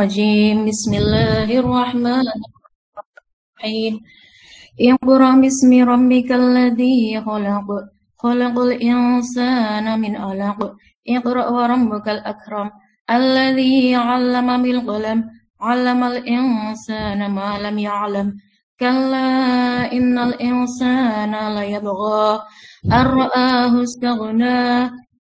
الرجيم بسم الله الرحمن الرحيم اقرأ باسم ربك الذي خلق الإنسان من علق اقرأ وربك الأكرم الذي علم بالقلم علم الإنسان ما لم يعلم كلا إن الإنسان ليطغى أن رآه استغنى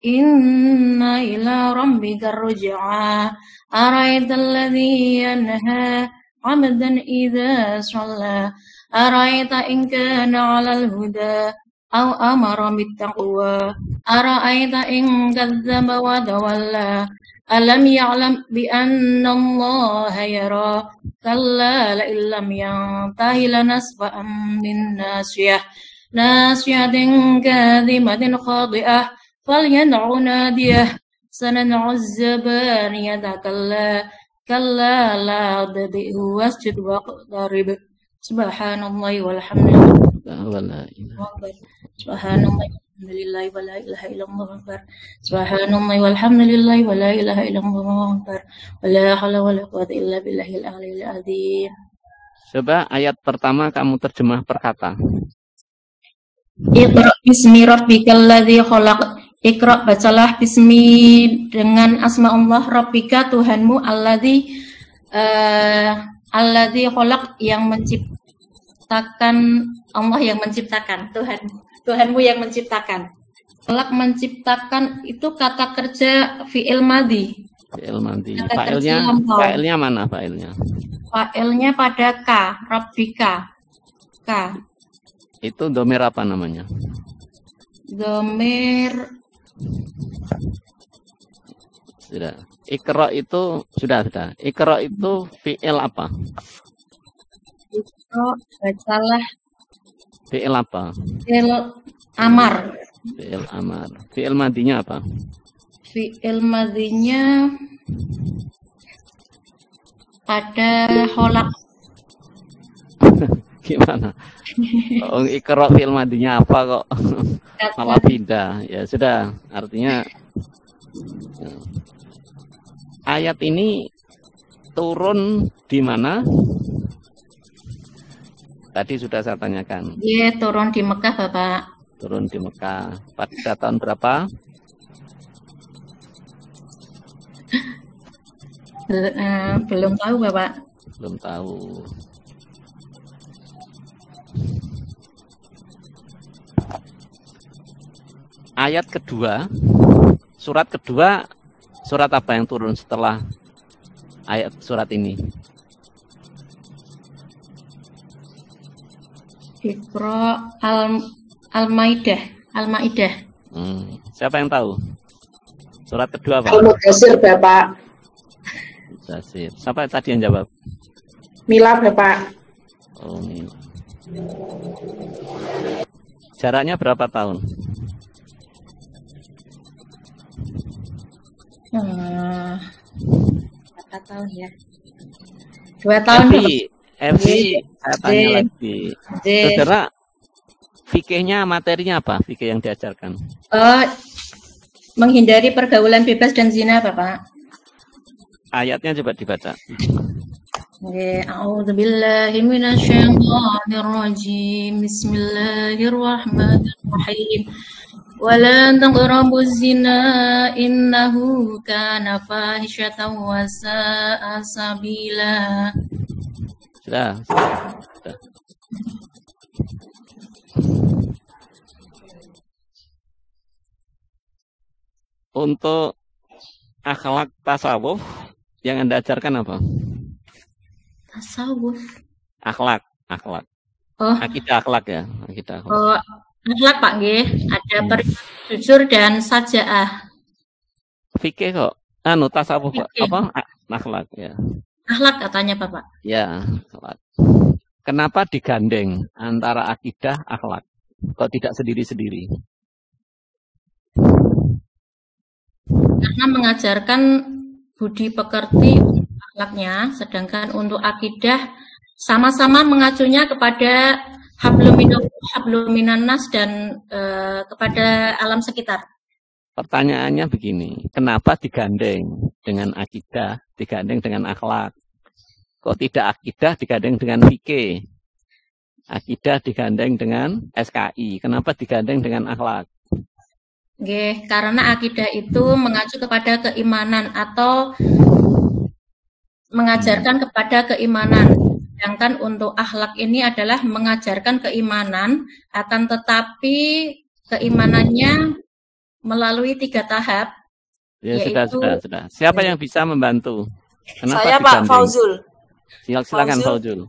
إن إلى ربك الرجعى أرأيت الذي ينهى عبدا إذا صلى أرأيت إن كان على الهدى أو أمر بالتقوى أرأيت إن كذب وتولى ألم يعلم بأن الله يرى كلا لئن لم ينته لنسفعا بالناصية ناصية كاذبة خاطئة فليدع ناديه سندع الزبانية كلا لا تطعه واسجد واقترب سبحان الله والحمد لله سبحان الله والحمد لله ولا إله إلا الله أكبر سبحان الله والحمد لله ولا إله إلا الله أكبر ولا حول ولا قوة إلا بالله العلي العظيم. Coba ayat pertama kamu terjemah per kata. Iqra bismi rabbikal ladzi khalaq. Iqra, bacalah bismi dengan asma Allah rabbika Tuhanmu alladzi khalaq, yang menciptakan, Allah yang menciptakan, Tuhanmu yang menciptakan. Khalaq, menciptakan, itu kata kerja fi'il madhi. Fi'il madhi. Fa'ilnya mana fa'ilnya? Fa'ilnya pada K, rabbika. K. Itu domir apa namanya? Domir sudah. Iqra itu sudah. Iqra itu fi'il apa? Iqra, bacalah. Fi'il apa? Fi'il amar. Fi'il amar. Fi'il madinya apa? Fi'il madinya ada kholak. Gimana? Oh, Iqra fi'il madinya apa kok? Malah pindah. Ya sudah, artinya ayat ini turun di mana? Tadi sudah saya tanyakan. Iya, turun di Mekah, Bapak. Turun di Mekah. Pada tahun berapa? Belum tahu, Bapak. Belum tahu. Ayat kedua, surat kedua, surat apa yang turun setelah ayat surat ini? Iqra Al-Maidah. Siapa yang tahu? Surat kedua apa? Al-Mudassir, Bapak. Mudassir. Siapa tadi yang jawab? Mila, Bapak. Oh, Mila. Jaraknya berapa tahun? 4 tahun ya. 2 tahun. Evi, saya tanya lagi. Saudara, fikihnya, materinya apa? Fikih yang diajarkan? Menghindari pergaulan bebas dan zina, Bapak. Ayatnya coba dibaca. A'udzubillahi minasyaitonirrajim. Bismillahirrahmanirrahim. Wala taqrabuz zina innahu kana fahishatan wa sa'a sabila. Sudah. Untuk akhlak tasawuf yang Anda ajarkan apa? Tasawuf. Akhlak. Oh. Akidah akhlak ya, akidah akhlak. Oh, akhlak Pak nggih, ada jujur dan sajaah. Fikih kok. Tasawuf Pak. Apa? Akhlak ya. Akhlak katanya Bapak. Ya, akhlak. Kenapa digandeng antara akidah akhlak? Kok tidak sendiri-sendiri? Karena mengajarkan budi pekerti akhlaknya, sedangkan untuk akidah sama-sama mengacunya kepada hablum minannas dan kepada alam sekitar. Pertanyaannya begini, kenapa digandeng dengan akidah digandeng dengan akhlak. Kok tidak akidah digandeng dengan fikih? Akidah digandeng dengan SKI. Kenapa digandeng dengan akhlak? Nggih, karena akidah itu mengacu kepada keimanan atau mengajarkan kepada keimanan. Sedangkan untuk akhlak ini adalah mengajarkan keimanan, akan tetapi keimanannya melalui 3 tahap. Ya, yaitu, sudah. Siapa yang bisa membantu? Kenapa saya digandeng? Pak Fauzul. Silakan Fauzul.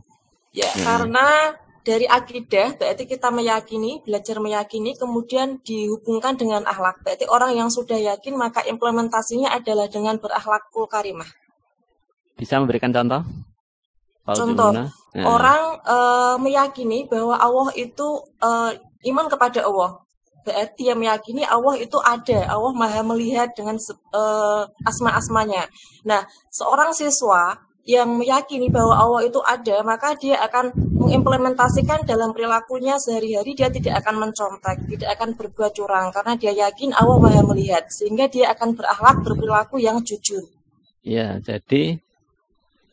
Ya, karena dari akidah berarti kita meyakini, belajar meyakini, kemudian dihubungkan dengan akhlak. Berarti orang yang sudah yakin maka implementasinya adalah dengan berakhlakul karimah. Bisa memberikan contoh? Contoh, orang meyakini bahwa Allah itu iman kepada Allah. Berarti dia meyakini Allah itu ada, Allah maha melihat dengan asma-asmanya. Nah, seorang siswa yang meyakini bahwa Allah itu ada, maka dia akan mengimplementasikan dalam perilakunya sehari-hari. Dia tidak akan mencontek, tidak akan berbuat curang, karena dia yakin Allah maha melihat, sehingga dia akan berakhlak, berperilaku yang jujur. Ya, jadi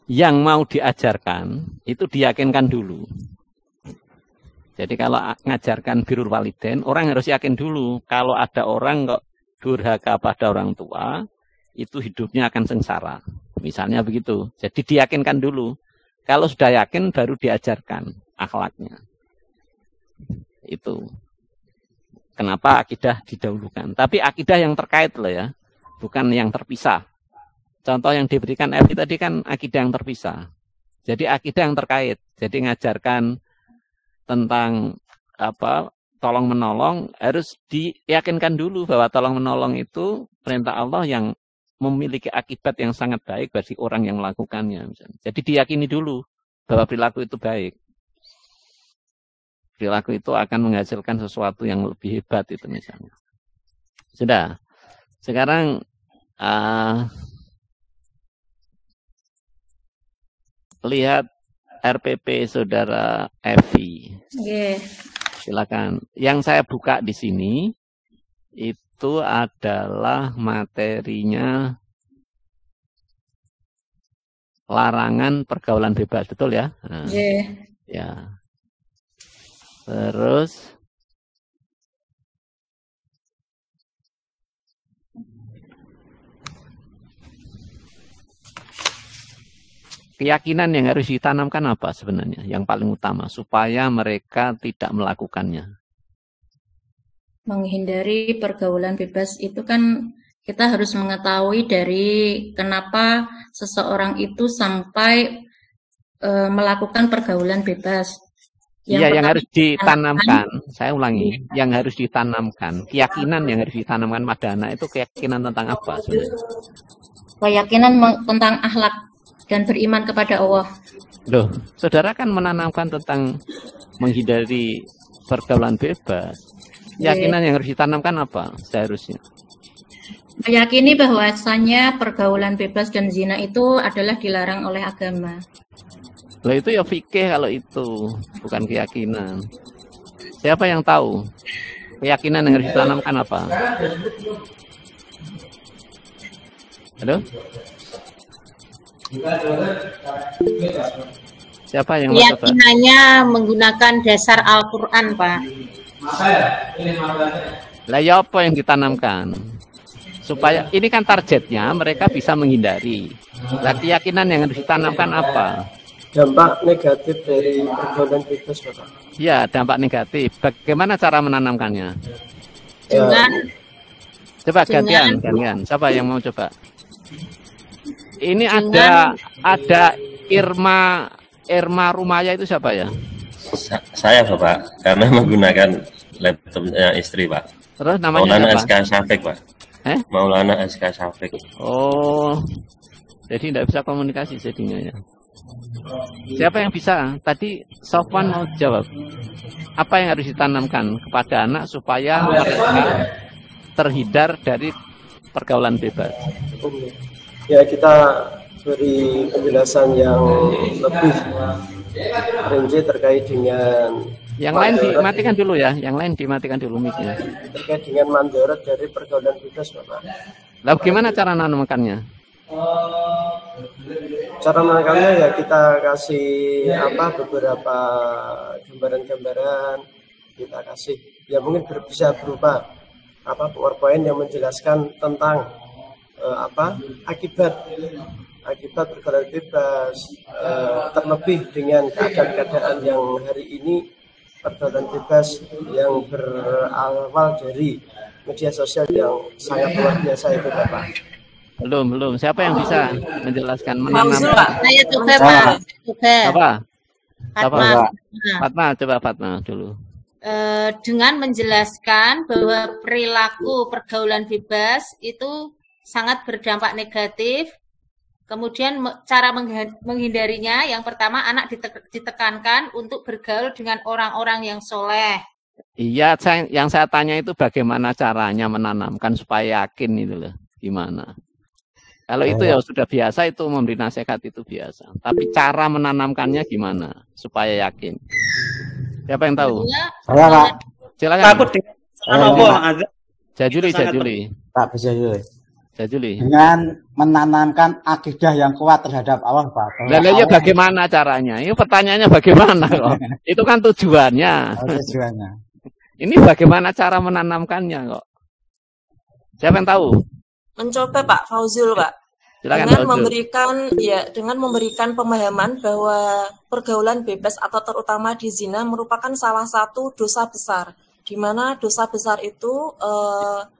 yang mau diajarkan itu diyakinkan dulu. Jadi kalau ngajarkan birrul walidain, orang harus yakin dulu. Kalau ada orang kok durhaka pada orang tua, itu hidupnya akan sengsara. Misalnya begitu. Jadi diyakinkan dulu. Kalau sudah yakin, baru diajarkan akhlaknya. Itu. Kenapa akidah didahulukan. Tapi akidah yang terkait loh ya. Bukan yang terpisah. Contoh yang diberikan Evi tadi kan akidah yang terpisah. Jadi akidah yang terkait. Jadi ngajarkan tentang tolong menolong harus diyakinkan dulu bahwa tolong menolong itu perintah Allah yang memiliki akibat yang sangat baik bagi orang yang melakukannya. Misalnya. Jadi diyakini dulu bahwa perilaku itu baik. Perilaku itu akan menghasilkan sesuatu yang lebih hebat itu misalnya. Sudah. Sekarang lihat RPP Saudara Evi. Yeah. Silakan. Yang saya buka di sini itu adalah materinya larangan pergaulan bebas, betul ya? Nah, ya. Terus keyakinan yang harus ditanamkan apa sebenarnya? Yang paling utama supaya mereka tidak melakukannya. Menghindari pergaulan bebas itu kan kita harus mengetahui dari kenapa seseorang itu sampai melakukan pergaulan bebas. Iya, yang harus ditanamkan. Saya ulangi, yang harus ditanamkan. Keyakinan yang harus ditanamkan pada anak itu keyakinan tentang apa sebenarnya? Keyakinan tentang akhlak dan beriman kepada Allah. Loh, saudara kan menanamkan tentang menghindari pergaulan bebas. Keyakinan yang harus ditanamkan apa seharusnya? Meyakini bahwasanya pergaulan bebas dan zina itu adalah dilarang oleh agama. Loh, itu ya fikih kalau itu, bukan keyakinan. Siapa yang tahu? Keyakinan yang harus ditanamkan apa? Halo? Siapa yang keyakinannya menggunakan dasar Al-Quran, Pak? Lah ya apa yang ditanamkan? Supaya ini kan targetnya mereka bisa menghindari. Lah keyakinan yang harus ditanamkan apa? Dampak negatif dari pergaulan bebas, Bapak. Ya, dampak negatif. Bagaimana cara menanamkannya? Dengan coba gantian. Siapa yang mau coba? Ini ada Irma Rumaya itu siapa ya? Saya Bapak, karena menggunakan laptopnya istri Pak. Terus namanya Maulana siapa? SK Syafiq Pak. Maulana SK Syafiq. Oh, jadi tidak bisa komunikasi jadinya ya. Siapa yang bisa? Tadi Sofwan mau jawab. Apa yang harus ditanamkan kepada anak supaya mereka terhindar dari pergaulan bebas? Ya, kita beri penjelasan yang lebih rinci terkait dengan yang lain dimatikan dulu ya, yang lain dimatikan dulu mic-nya. Terkait dengan mandorot dari pergaulan bebas, Bapak. Lalu gimana cara menanamkannya? Cara menangkalnya ya kita kasih beberapa gambaran-gambaran, kita kasih ya mungkin bisa berupa PowerPoint yang menjelaskan tentang akibat pergaulan bebas, terlebih dengan keadaan-keadaan yang hari ini pergaulan bebas yang berawal dari media sosial yang sangat luar biasa itu Bapak. Belum. Siapa yang bisa menjelaskan Saya coba Pak. Apa? Fatma. Coba Fatma dulu. Dengan menjelaskan bahwa perilaku pergaulan bebas itu sangat berdampak negatif. Kemudian cara menghindarinya, yang pertama anak ditekankan untuk bergaul dengan orang-orang yang soleh. Iya, yang saya tanya itu bagaimana caranya menanamkan supaya yakin itu loh, gimana? Kalau itu ya sudah biasa, itu memberi nasihat itu biasa. Tapi cara menanamkannya gimana supaya yakin? Siapa yang tahu? Saya Pak. Silakan. Takut dengan Jajuli. Tak bisa dulu. Jajuli. Dengan menanamkan akidah yang kuat terhadap Allah Pak. Lalu bagaimana caranya? Ini pertanyaannya bagaimana kok? Itu kan tujuannya. Tujuannya. Ini bagaimana cara menanamkannya kok? Siapa yang tahu? Mencoba Pak Fauzul Pak. Silakan, dengan memberikan pemahaman bahwa pergaulan bebas atau terutama di zina merupakan salah satu dosa besar, di mana dosa besar itu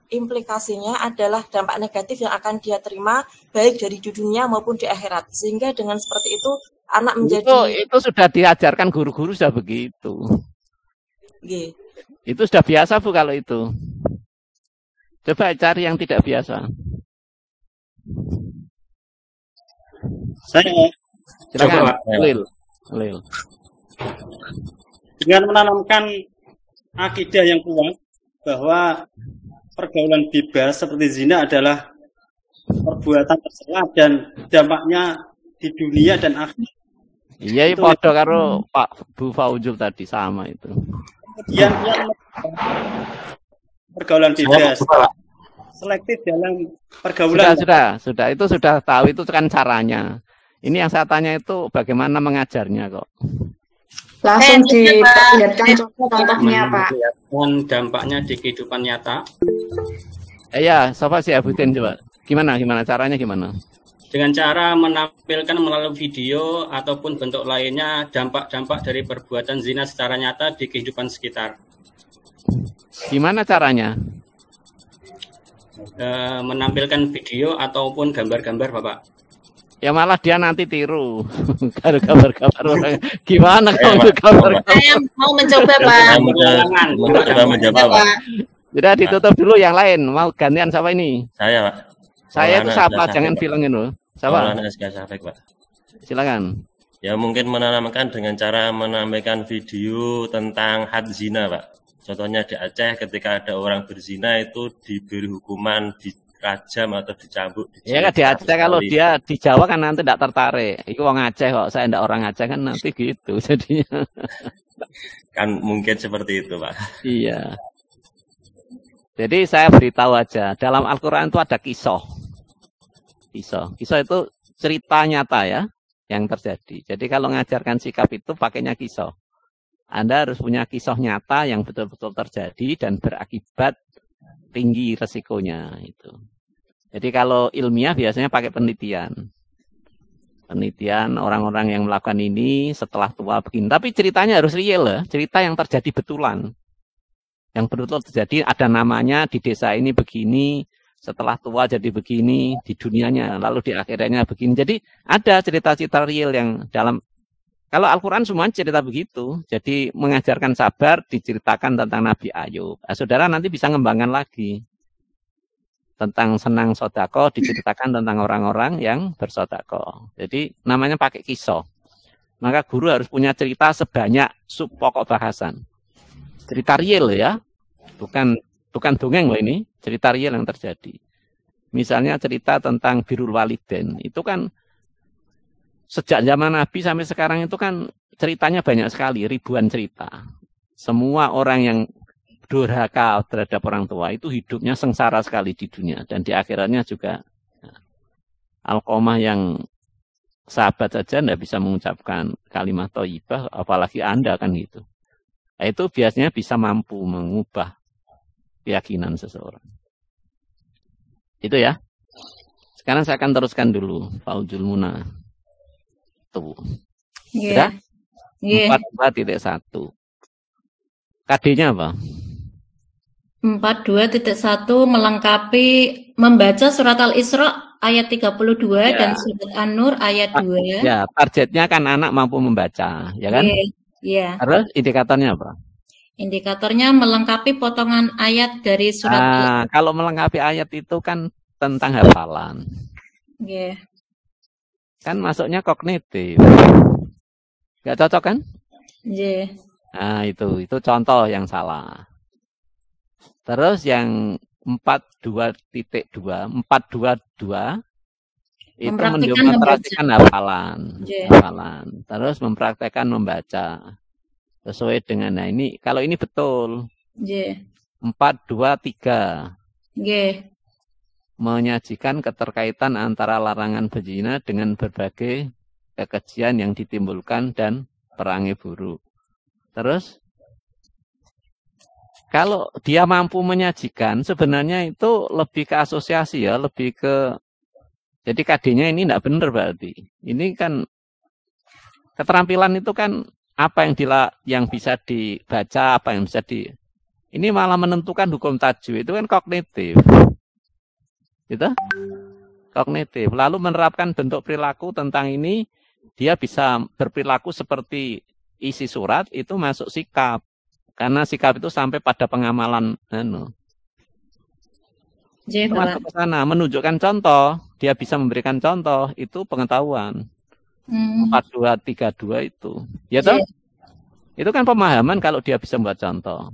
implikasinya adalah dampak negatif yang akan dia terima baik dari di dunia maupun di akhirat. Sehingga dengan seperti itu anak menjadi itu sudah diajarkan guru-guru sudah begitu. G. Itu sudah biasa Bu kalau itu. Coba cari yang tidak biasa. Saya Silakan, Lil. Dengan menanamkan akidah yang kuat bahwa pergaulan bebas seperti zina adalah perbuatan tercela dan dampaknya di dunia dan akhirat. Iya, podo karo Pak Bu Fauzul tadi sama itu. Kemudian pergaulan bebas, selektif dalam pergaulan. Sudah itu sudah tahu, itu kan caranya. Ini yang saya tanya itu bagaimana mengajarnya kok. Langsung diperlihatkan contohnya Pak. Dan dampaknya di kehidupan nyata. Iya, Sofa sih Abutin coba. Gimana caranya gimana? Dengan cara menampilkan melalui video ataupun bentuk lainnya dampak-dampak dari perbuatan zina secara nyata di kehidupan sekitar. Gimana caranya? Menampilkan video ataupun gambar-gambar Bapak. Ya malah dia nanti tiru. Gambar-gambar orang. Gimana kalau gambar-gambar? Saya mau mencoba Pak. Mencoba menjawab Pak. Sudah ditutup dulu yang lain. Mau gantian siapa ini? Saya Pak. Saya itu siapa? Jangan bilangin loh. Siapa? Pak. Silakan. Ya mungkin menanamkan dengan cara menampilkan video tentang had zina Pak. Contohnya di Aceh ketika ada orang berzina itu diberi hukuman dirajam atau dicambuk. Ya di Aceh, kalau dia di Jawa kan nanti tidak tertarik. Itu orang Aceh kok, saya tidak orang Aceh kan nanti gitu jadinya. Kan mungkin seperti itu Pak. Iya. Jadi saya beritahu aja, dalam Al-Quran itu ada kisah. Kisah itu cerita nyata ya yang terjadi. Jadi kalau mengajarkan sikap itu pakainya kisah. Anda harus punya kisah nyata yang betul-betul terjadi dan berakibat tinggi resikonya itu. Jadi kalau ilmiah biasanya pakai penelitian. Penelitian orang-orang yang melakukan ini setelah tua begini. Tapi ceritanya harus real ya, cerita yang terjadi betulan. Yang betul-betul terjadi, ada namanya di desa ini begini, setelah tua jadi begini, di dunianya, lalu di akhirnya begini. Jadi ada cerita-cerita real yang dalam. Kalau Al-Quran semua cerita begitu, jadi mengajarkan sabar, diceritakan tentang Nabi Ayub. Nah, saudara nanti bisa ngembangkan lagi. Tentang senang sodako, diceritakan tentang orang-orang yang bersodako. Jadi namanya pakai kisah. Maka guru harus punya cerita sebanyak sub pokok bahasan. Cerita real ya, bukan dongeng loh ini, cerita real yang terjadi. Misalnya cerita tentang birrul walidain, itu kan sejak zaman Nabi sampai sekarang itu kan ceritanya banyak sekali, ribuan cerita. Semua orang yang durhaka terhadap orang tua itu hidupnya sengsara sekali di dunia dan di akhiratnya juga. Alqomah yang sahabat saja tidak bisa mengucapkan kalimat thayyibah, apalagi Anda kan gitu. Nah, itu biasanya bisa mampu mengubah keyakinan seseorang. Itu ya. Sekarang saya akan teruskan dulu Fauzul Muna. Tuh. Sudah? 42.1. KD-nya apa? 42.1 melengkapi membaca surat Al-Isra ayat 32 dan surat An-Nur ayat 2. Ya, targetnya kan anak mampu membaca, ya kan? Iya. Terus indikatornya apa? Indikatornya melengkapi potongan ayat dari surat kalau melengkapi ayat itu kan tentang hafalan. Kan masuknya kognitif. Gak cocok kan? Nah, itu contoh yang salah. Terus yang 422 itu mempraktikkan hafalan. Terus mempraktekkan membaca sesuai dengan, nah ini kalau ini betul. 423. Menyajikan keterkaitan antara larangan berzina dengan berbagai kekejian yang ditimbulkan dan perangai buruk. Terus kalau dia mampu menyajikan, sebenarnya itu lebih ke asosiasi ya, lebih ke, jadi KD-nya ini tidak benar berarti. Ini kan keterampilan itu kan apa yang bisa dibaca, apa yang bisa ini malah menentukan hukum tajwid itu kan kognitif. Gitu? Kognitif. Lalu menerapkan bentuk perilaku tentang ini, dia bisa berperilaku seperti isi surat itu masuk sikap. Karena sikap itu sampai pada pengamalan masuk ke sana, menunjukkan contoh, dia bisa memberikan contoh, itu pengetahuan. 4232 itu. Ya toh? Itu kan pemahaman kalau dia bisa membuat contoh.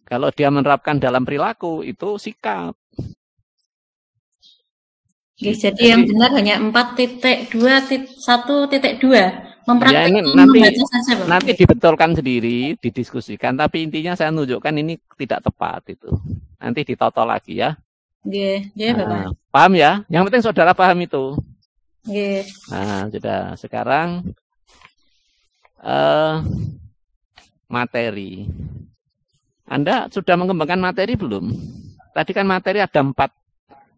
Kalau dia menerapkan dalam perilaku itu sikap. Jadi yang benar hanya 4.2.1.2. Ya, ini nanti dibetulkan sendiri, didiskusikan. Tapi intinya saya menunjukkan ini tidak tepat itu. Nanti ditoto lagi ya. Bapak. Paham ya? Yang penting saudara paham itu. Nah, sudah. Sekarang materi. Anda sudah mengembangkan materi belum? Tadi kan materi ada 4.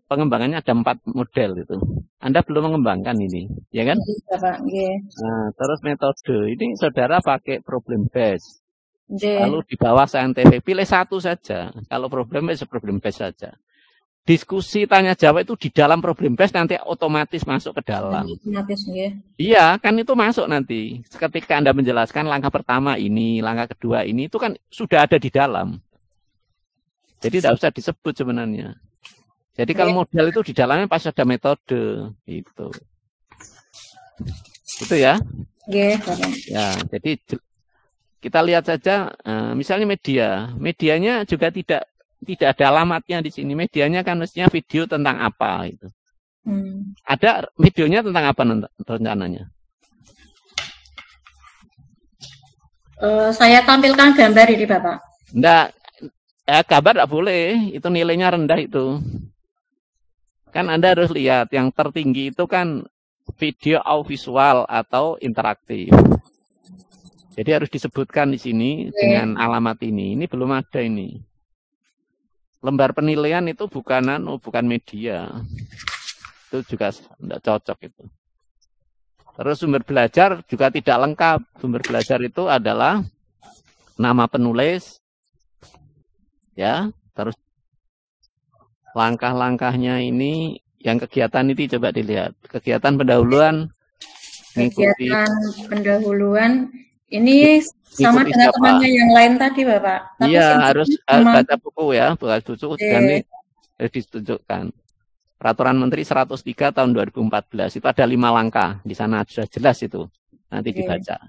Pengembangannya ada 4 model itu. Anda belum mengembangkan ini, ya kan? Nah, terus metode. Ini saudara pakai problem base. Lalu di bawah saintifik, pilih satu saja. Kalau problem base saja. Diskusi tanya jawab itu di dalam problem base nanti otomatis masuk ke dalam. Iya, kan itu masuk nanti. Ketika Anda menjelaskan langkah pertama ini, langkah kedua ini, itu kan sudah ada di dalam. Jadi tidak usah disebut sebenarnya. Jadi kalau model itu di dalamnya pasti ada metode itu. Itu ya. Ya, jadi kita lihat saja misalnya medianya juga tidak ada alamatnya di sini. Medianya kan mestinya video tentang apa itu. Ada videonya tentang apa rencananya? Saya tampilkan gambar ini, Bapak. Enggak, gambar enggak boleh, itu nilainya rendah itu. Kan Anda harus lihat yang tertinggi itu kan video audiovisual atau interaktif. Jadi harus disebutkan di sini dengan alamat ini. Ini belum ada ini. Lembar penilaian itu bukan media. Itu juga tidak cocok itu. Terus sumber belajar juga tidak lengkap. Sumber belajar itu adalah nama penulis, ya, terus langkah-langkahnya ini, yang kegiatan ini coba dilihat. Kegiatan pendahuluan. Kegiatan pendahuluan ini sama dengan temannya yang lain tadi, Bapak. Iya, harus baca buku ya, baca buku dan ditunjukkan. Peraturan Menteri 103 tahun 2014 itu ada 5 langkah. Di sana sudah jelas itu. Nanti dibaca.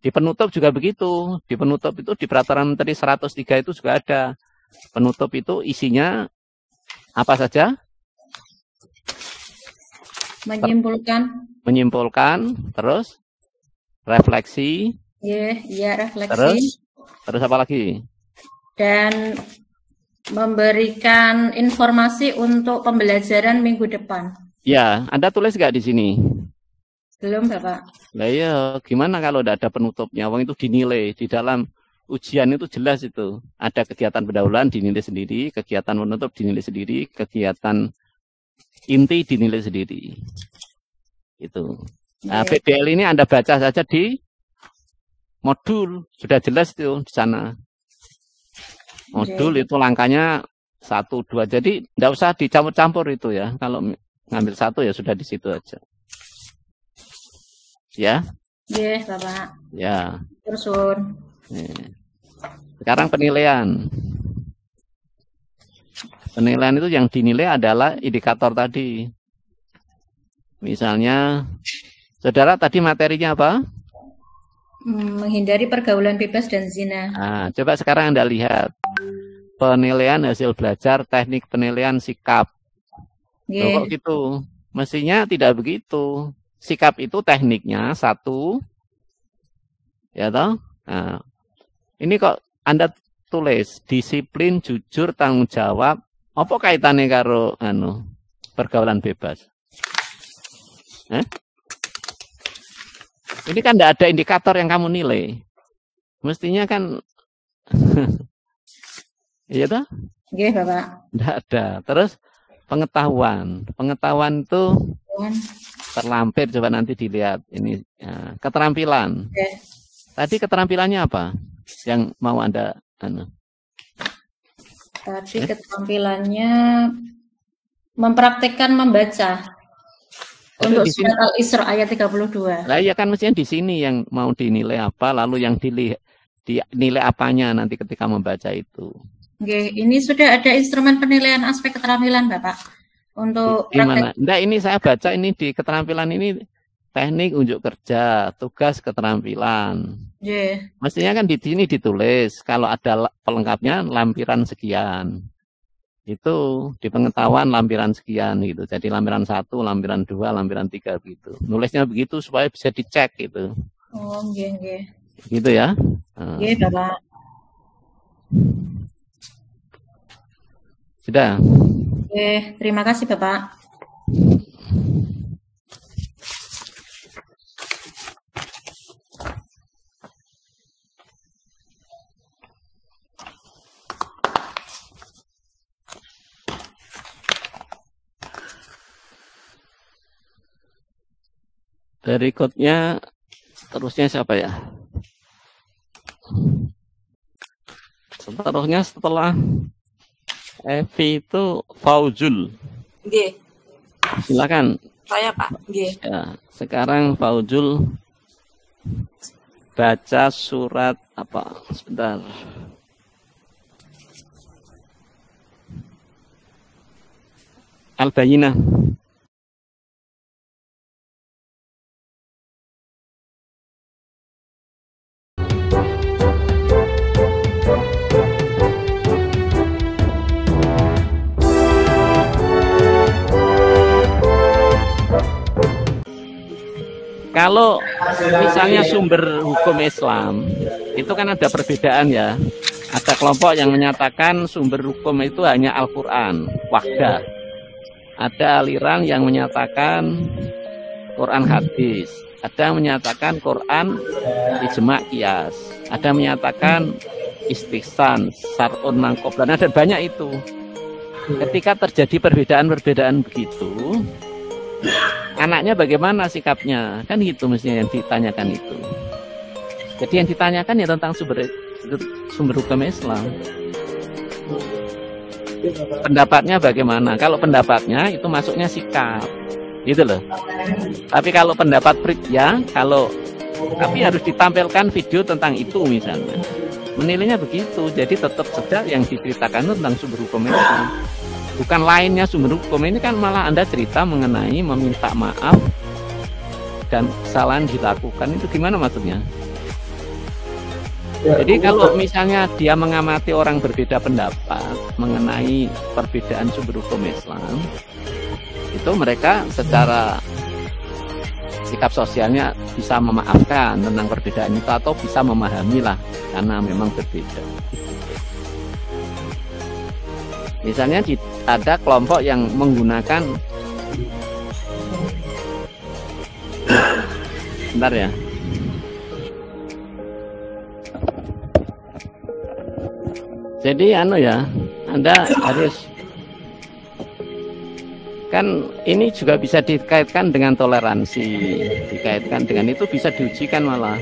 Di penutup juga begitu. Di penutup itu di Peraturan Menteri 103 itu juga ada. Penutup itu isinya apa saja? Menyimpulkan, terus refleksi. Iya, refleksi. Terus apa lagi? Dan memberikan informasi untuk pembelajaran minggu depan. Ya, Anda tulis nggak di sini? Belum, Bapak. Lah ya, gimana kalau tidak ada penutupnya? Wong itu dinilai di dalam ujian itu jelas itu. Ada kegiatan pendahuluan dinilai sendiri, kegiatan penutup dinilai sendiri, kegiatan inti dinilai sendiri. Itu. Nah, PDL ini Anda baca saja di modul, sudah jelas itu di sana. Modul itu langkahnya 1, 2. Jadi tidak usah dicampur-campur itu ya. Kalau ngambil 1 ya sudah di situ aja. Ya? Iya, Bapak. Ya. Tersun. Sekarang penilaian. Penilaian itu yang dinilai adalah indikator tadi. Misalnya, saudara tadi materinya apa? Menghindari pergaulan bebas dan zina. Nah, coba sekarang Anda lihat. Penilaian hasil belajar, teknik penilaian sikap. Yeah. Kok gitu? Mestinya tidak begitu. Sikap itu tekniknya 1. Ya toh? Nah, ini kok Anda tulis disiplin, jujur, tanggung jawab. Apa kaitannya karo pergaulan bebas? Ini kan tidak ada indikator yang kamu nilai. Mestinya kan iya toh? Iya, Bapak. Tidak ada. Terus pengetahuan. Pengetahuan itu terlampir, coba nanti dilihat. Ini ya, keterampilan. Okay. Tadi keterampilannya apa? Yang mau Anda Tadi keterampilannya mempraktikkan membaca. Untuk surat Al-Isra ayat 32. Nah, ya kan mestinya di sini yang mau dinilai apa, lalu yang dinilai apanya nanti ketika membaca itu. Oke, ini sudah ada instrumen penilaian aspek keterampilan, Bapak. Untuk gimana? Enggak, ini saya baca ini di keterampilan ini teknik unjuk kerja, tugas keterampilan. Yeah. Mestinya kan di sini ditulis kalau ada pelengkapnya lampiran sekian. Itu di pengetahuan lampiran sekian gitu. Jadi lampiran 1, lampiran 2, lampiran 3 gitu. Nulisnya begitu supaya bisa dicek gitu. Oh, nggih. Gitu ya. Nggih, Bapak. Sudah. Oke, terima kasih, Bapak. Berikutnya terusnya siapa ya? Seterusnya setelah Evi itu Fauzul. Nggih. Silakan. Saya, Pak. Nggih. Ya, sekarang Fauzul baca surat apa? Sebentar. Al-Bayyinah. Kalau misalnya sumber hukum Islam, itu kan ada perbedaan ya. Ada kelompok yang menyatakan sumber hukum itu hanya Al-Quran, wahdah. Ada aliran yang menyatakan Quran hadis. Ada yang menyatakan Quran ijma' qiyas. Ada yang menyatakan istihsan, sar'un mangqoblan. Ada banyak itu. Ketika terjadi perbedaan-perbedaan begitu, anaknya bagaimana sikapnya? Kan gitu mestinya yang ditanyakan itu. Jadi yang ditanyakan ya tentang sumber hukum Islam. Pendapatnya bagaimana? Kalau pendapatnya itu masuknya sikap. Gitu loh. Tapi kalau pendapat ya, tapi harus ditampilkan video tentang itu misalnya. Menilainya begitu. Jadi tetap saja yang diceritakan itu tentang sumber hukum Islam. Bukan lainnya sumber hukum. Ini kan malah Anda cerita mengenai meminta maaf dan kesalahan dilakukan. Itu gimana maksudnya? Ya, jadi kalau misalnya dia mengamati orang berbeda pendapat mengenai perbedaan sumber hukum Islam, itu mereka secara sikap sosialnya bisa memaafkan tentang perbedaan itu atau bisa memahami lah karena memang berbeda. Misalnya ada kelompok yang menggunakan Bentar ya. Jadi ya, Anda harus kan ini juga bisa dikaitkan dengan toleransi, dikaitkan dengan itu bisa diujikan malah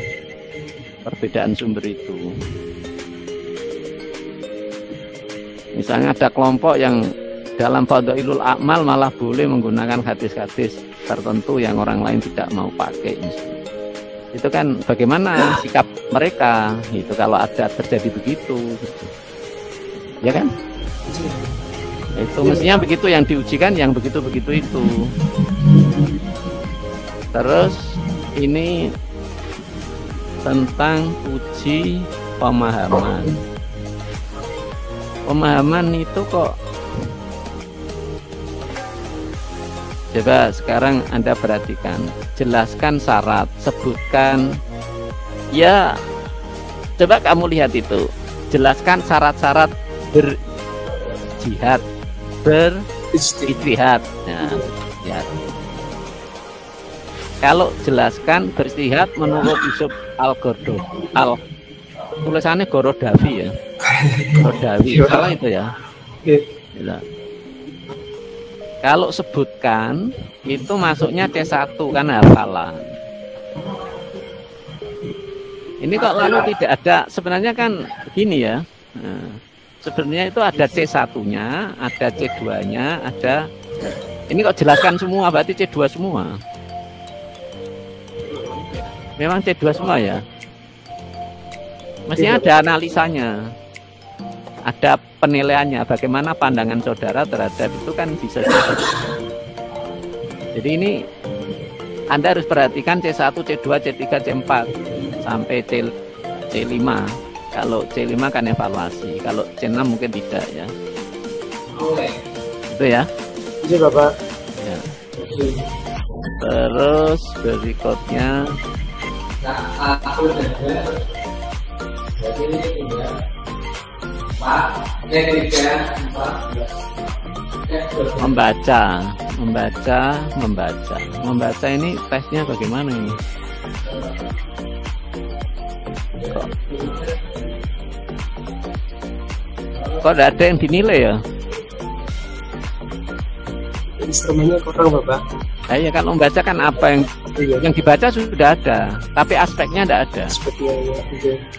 perbedaan sumber itu. Misalnya ada kelompok yang dalam Fadhailul A'mal malah boleh menggunakan hadis-hadis tertentu yang orang lain tidak mau pakai. Itu kan bagaimana sikap mereka itu kalau ada terjadi begitu, gitu. Ya kan? Itu mestinya begitu yang diujikan, yang begitu-begitu itu. Terus ini tentang uji pemahaman. Pemahaman itu kok, coba sekarang Anda perhatikan, jelaskan syarat, sebutkan, ya coba kamu lihat itu, jelaskan syarat-syarat berjihad, beristihad. Nah, ya. Kalau jelaskan beristihad menurut Yusuf tulisannya Gorodawi ya. Gorodawi, salah itu ya. Gila. Kalau sebutkan itu masuknya C1 kan hafalan. Ini kok lalu tidak ada, sebenarnya kan begini ya. Nah, sebenarnya itu ada C1-nya, ada C2-nya, ada. Ini kok jelaskan semua, berarti C2 semua. Memang C2 semua ya. Mestinya ada analisanya, ada penilaiannya, bagaimana pandangan saudara terhadap itu kan bisa. Jadi ini Anda harus perhatikan C1, C2, C3, C4 sampai C5. Kalau C5 kan evaluasi, kalau C6 mungkin tidak ya. Itu ya. Iya Bapak. Ya. Terus berikutnya membaca ini tesnya bagaimana ini? Kok tidak ada yang dinilai ya? Instrumennya kurang Bapak. Ya kan membaca kan apa yang dibaca sudah ada, tapi aspeknya tidak ada.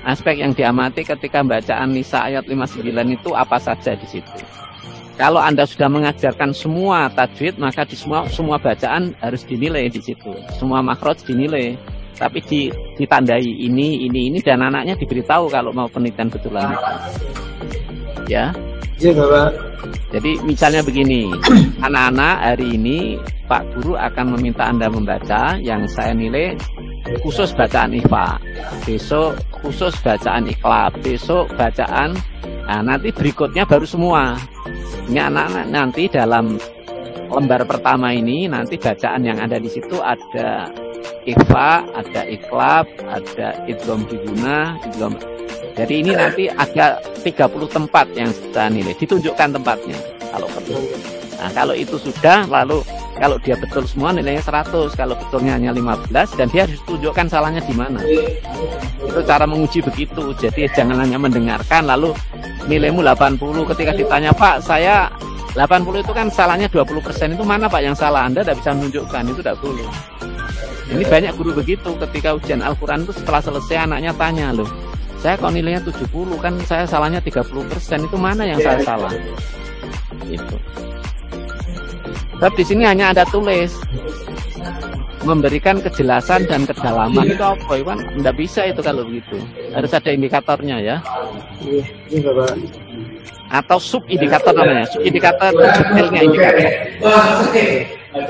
Aspek yang diamati ketika bacaan Nisa ayat 59 itu apa saja di situ. Kalau Anda sudah mengajarkan semua tajwid, maka di semua bacaan harus dinilai di situ. Semua makhraj dinilai, tapi ditandai ini dan anaknya diberitahu kalau mau penelitian betulan. Ya. Iya Bapak. Jadi misalnya begini, anak-anak hari ini Pak Guru akan meminta Anda membaca yang saya nilai khusus bacaan IFA, besok khusus bacaan Iqlab, besok bacaan, nah nanti berikutnya baru semua. Ini anak-anak nanti dalam lembar pertama ini nanti bacaan yang ada di situ ada IFA, ada Iqlab, ada idgham biguna, idgham. Jadi ini nanti ada 30 tempat yang kita nilai, ditunjukkan tempatnya kalau perlu. Nah, kalau itu sudah, lalu kalau dia betul semua nilainya 100, kalau betulnya hanya 15 dan dia harus tunjukkan salahnya di mana. Itu cara menguji begitu. Jadi jangan hanya mendengarkan lalu nilaimu 80 ketika ditanya, "Pak, saya 80 itu kan salahnya 20%, itu mana Pak yang salah?" Anda tidak bisa menunjukkan, itu tidak boleh. Ini banyak guru begitu ketika ujian Al-Quran itu setelah selesai anaknya tanya, "Loh, saya kok nilainya 70, kan saya salahnya 30%, itu mana yang saya salah?" Itu. Tapi di sini hanya ada tulis memberikan kejelasan dan kedalaman. Itu apa? Kan tidak bisa itu kalau begitu. Harus ada indikatornya ya. Iya Bapak. Atau sub indikator namanya. Sub indikator detailnya indikator.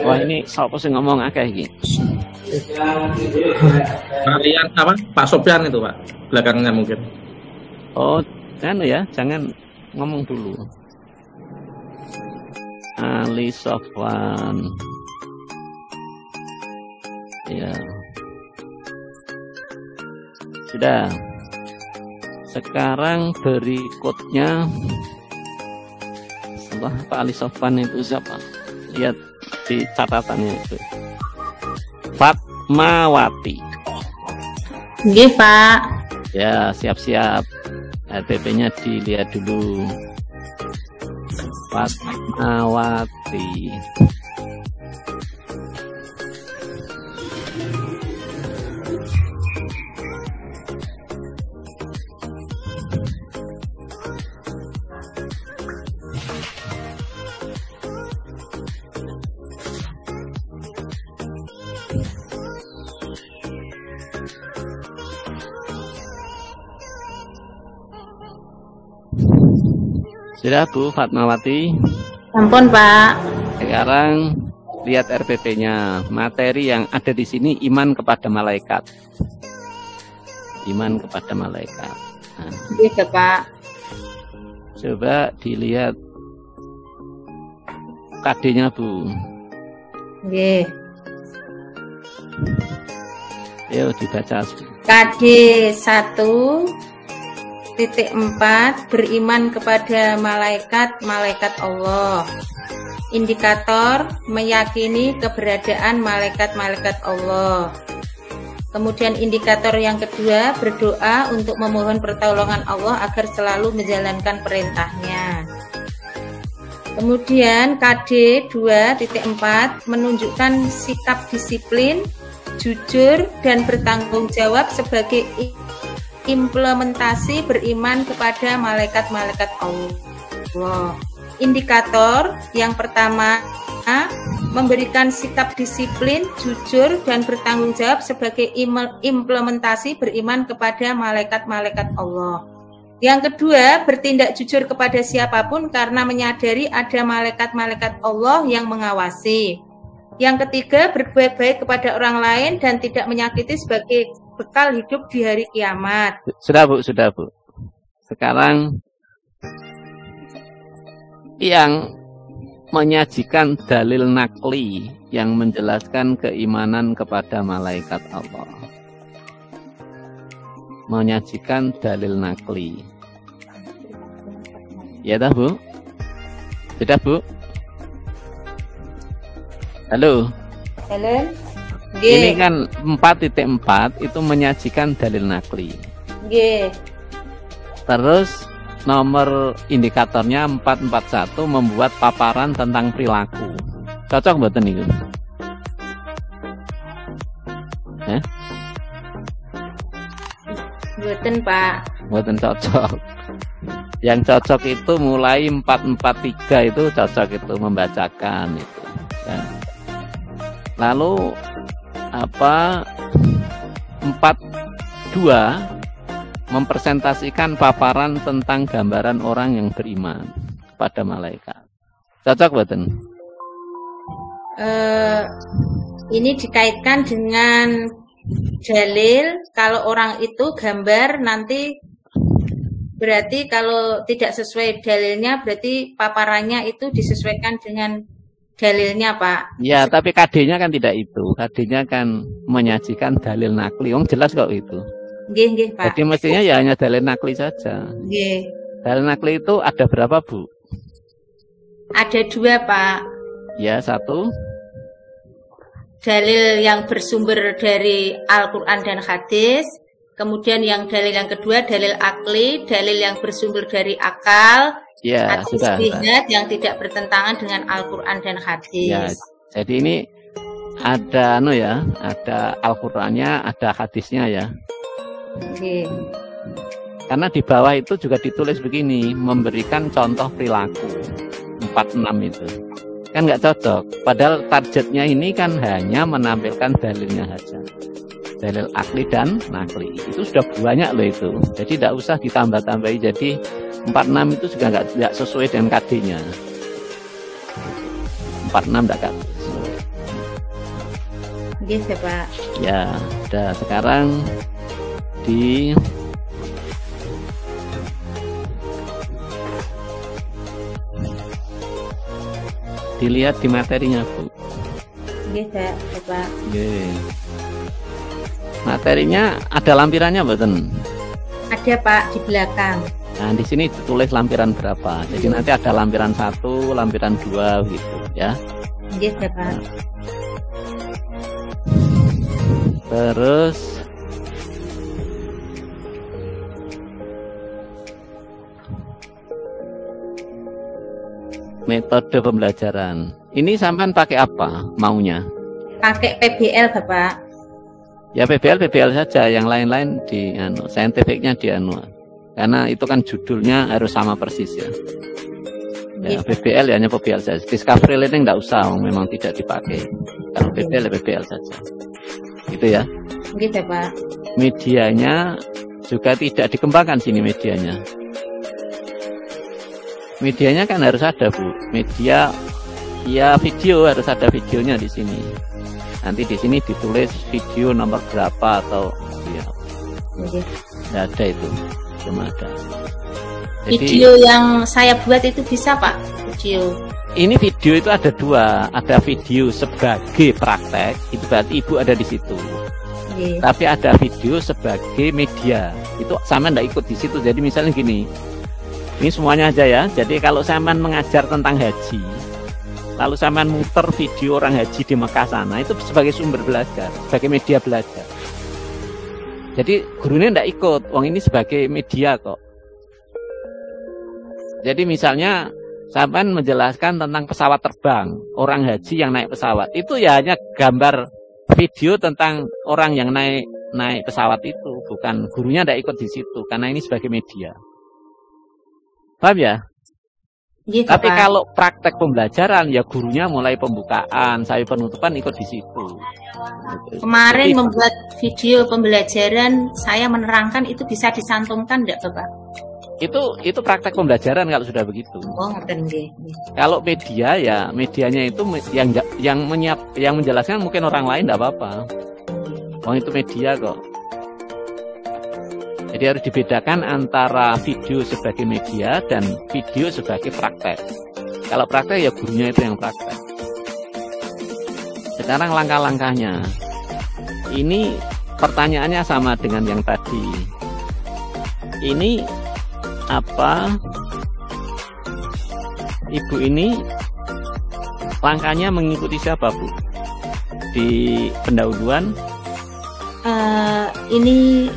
Wah ini siapa sih ngomong akeh iki? Kalian apa? Pak Sopyan itu Pak, belakangnya mungkin. Oh, ya, jangan ngomong dulu. Ali Sofwan. Ya. Sudah. Sekarang berikutnya setelah Pak Ali Sofwan itu siapa? Lihat di catatannya itu. Fatmawati. Nggih, Pak. Ya, siap-siap. RPP-nya dilihat dulu. Fatmawati. Sudah Bu Fatmawati? Ampun Pak. Sekarang lihat RPP-nya. Materi yang ada di sini iman kepada malaikat. Iman kepada malaikat. Nah. Iya Pak. Coba dilihat KD-nya Bu. Nggih. Ayo dibaca. KD 1.4 beriman kepada malaikat Allah. Indikator meyakini keberadaan malaikat-malaikat Allah. Kemudian indikator yang kedua berdoa untuk memohon pertolongan Allah agar selalu menjalankan perintahnya. Kemudian KD 2.4 menunjukkan sikap disiplin, jujur dan bertanggung jawab sebagai implementasi beriman kepada malaikat-malaikat Allah. Indikator yang pertama memberikan sikap disiplin, jujur dan bertanggung jawab sebagai implementasi beriman kepada malaikat-malaikat Allah. Yang kedua, bertindak jujur kepada siapapun karena menyadari ada malaikat-malaikat Allah yang mengawasi. Yang ketiga, berbuat baik kepada orang lain dan tidak menyakiti sebagai bekal hidup di hari kiamat. Sudah Bu. Sekarang yang menyajikan dalil nakli yang menjelaskan keimanan kepada malaikat Allah. Menyajikan dalil nakli. Ya dah Bu? Sudah Bu? Halo? Ini kan 4.4 itu menyajikan dalil nakli. Terus nomor indikatornya 441 membuat paparan tentang perilaku. Cocok mboten niku? Mboten Pak. Mboten cocok. Yang cocok itu mulai 443 itu cocok itu membacakan itu. Ya. Lalu 42 mempresentasikan paparan tentang gambaran orang yang beriman kepada malaikat. Cocok mboten? Ini dikaitkan dengan dalil kalau orang itu gambar nanti berarti kalau tidak sesuai dalilnya berarti paparannya itu disesuaikan dengan dalilnya Pak. Ya, tapi KD-nya kan tidak itu. KD-nya kan menyajikan dalil nakli. Jelas kok itu. Nggih, Pak. Jadi mestinya ya hanya dalil nakli saja. Nggih. Dalil nakli itu ada berapa, Bu? Ada 2, Pak. Ya, 1. Dalil yang bersumber dari Al-Quran dan hadis. Kemudian yang dalil yang kedua, dalil akli, dalil yang bersumber dari akal. Ya, atau sudah. Yang tidak bertentangan dengan Al-Quran dan hadis. Ya, jadi ini ada ada Al-Qurannya, ada hadisnya ya. Okay. Karena di bawah itu juga ditulis begini, memberikan contoh perilaku 46 itu. Kan nggak cocok. Padahal targetnya ini kan hanya menampilkan dalilnya saja. Dalil akli dan nakli. Itu sudah banyak loh itu. Jadi tidak usah ditambah-tambahi. Jadi 46 itu juga nggak sesuai dengan KD-nya. 46 nggak sesuai. Gitu Pak. Ya, udah sekarang dilihat di materinya Bu. Gitu Pak. Yeah. Materinya ada lampirannya mboten? Ada Pak di belakang. Nah di sini ditulis lampiran berapa. Jadi nanti ada lampiran 1, lampiran 2 gitu ya. Gitu Pak. Terus Metode pembelajaran. Ini sampean pakai apa maunya? Pakai PBL, Bapak. Ya PBL saja, yang lain-lain di saintifiknya di karena itu kan judulnya harus sama persis ya. Ya PBL ya hanya PBL saja. Discovery learning enggak usah, memang tidak dipakai. Kalau PBL saja. Gitu ya. Gitu, Pak. Medianya juga tidak dikembangkan sini medianya. Medianya kan harus ada, Bu. Media ya video harus ada videonya di sini. Nanti di sini ditulis video nomor berapa atau ya. Tidak ada itu, cuma ada. Jadi, video yang saya buat itu bisa, Pak? Video. Ini video itu ada dua, ada video sebagai praktek, itu berarti ibu ada di situ. Tapi ada video sebagai media, itu sama ndak ikut di situ. Jadi misalnya gini, ini semuanya aja ya. Jadi kalau sampean mengajar tentang haji, lalu sampean muter video orang haji di Mekah sana, itu sebagai sumber belajar, sebagai media belajar. Jadi gurunya ndak ikut, wong ini sebagai media kok. Jadi misalnya sampean menjelaskan tentang pesawat terbang, orang haji yang naik pesawat, itu ya hanya gambar video tentang orang yang naik pesawat itu, bukan gurunya ndak ikut di situ, karena ini sebagai media. Paham ya? Gitu, tapi Pak. kalau praktek pembelajaran ya gurunya mulai pembukaan sampai penutupan ikut di situ. Kemarin Jadi, membuat video pembelajaran, saya menerangkan itu bisa disantumkan enggak, Bapak? itu praktek pembelajaran kalau sudah begitu. Oh, ngoten nggih. Kalau media ya medianya itu yang menjelaskan mungkin orang lain enggak apa-apa. Oh, itu media kok. Jadi harus dibedakan antara video sebagai media dan video sebagai praktek. Kalau praktek ya gurunya itu yang praktek. Sekarang langkah-langkahnya. Ini pertanyaannya sama dengan yang tadi. Ini apa? Ibu ini langkahnya mengikuti siapa, Bu? Di pendahuluan? Ini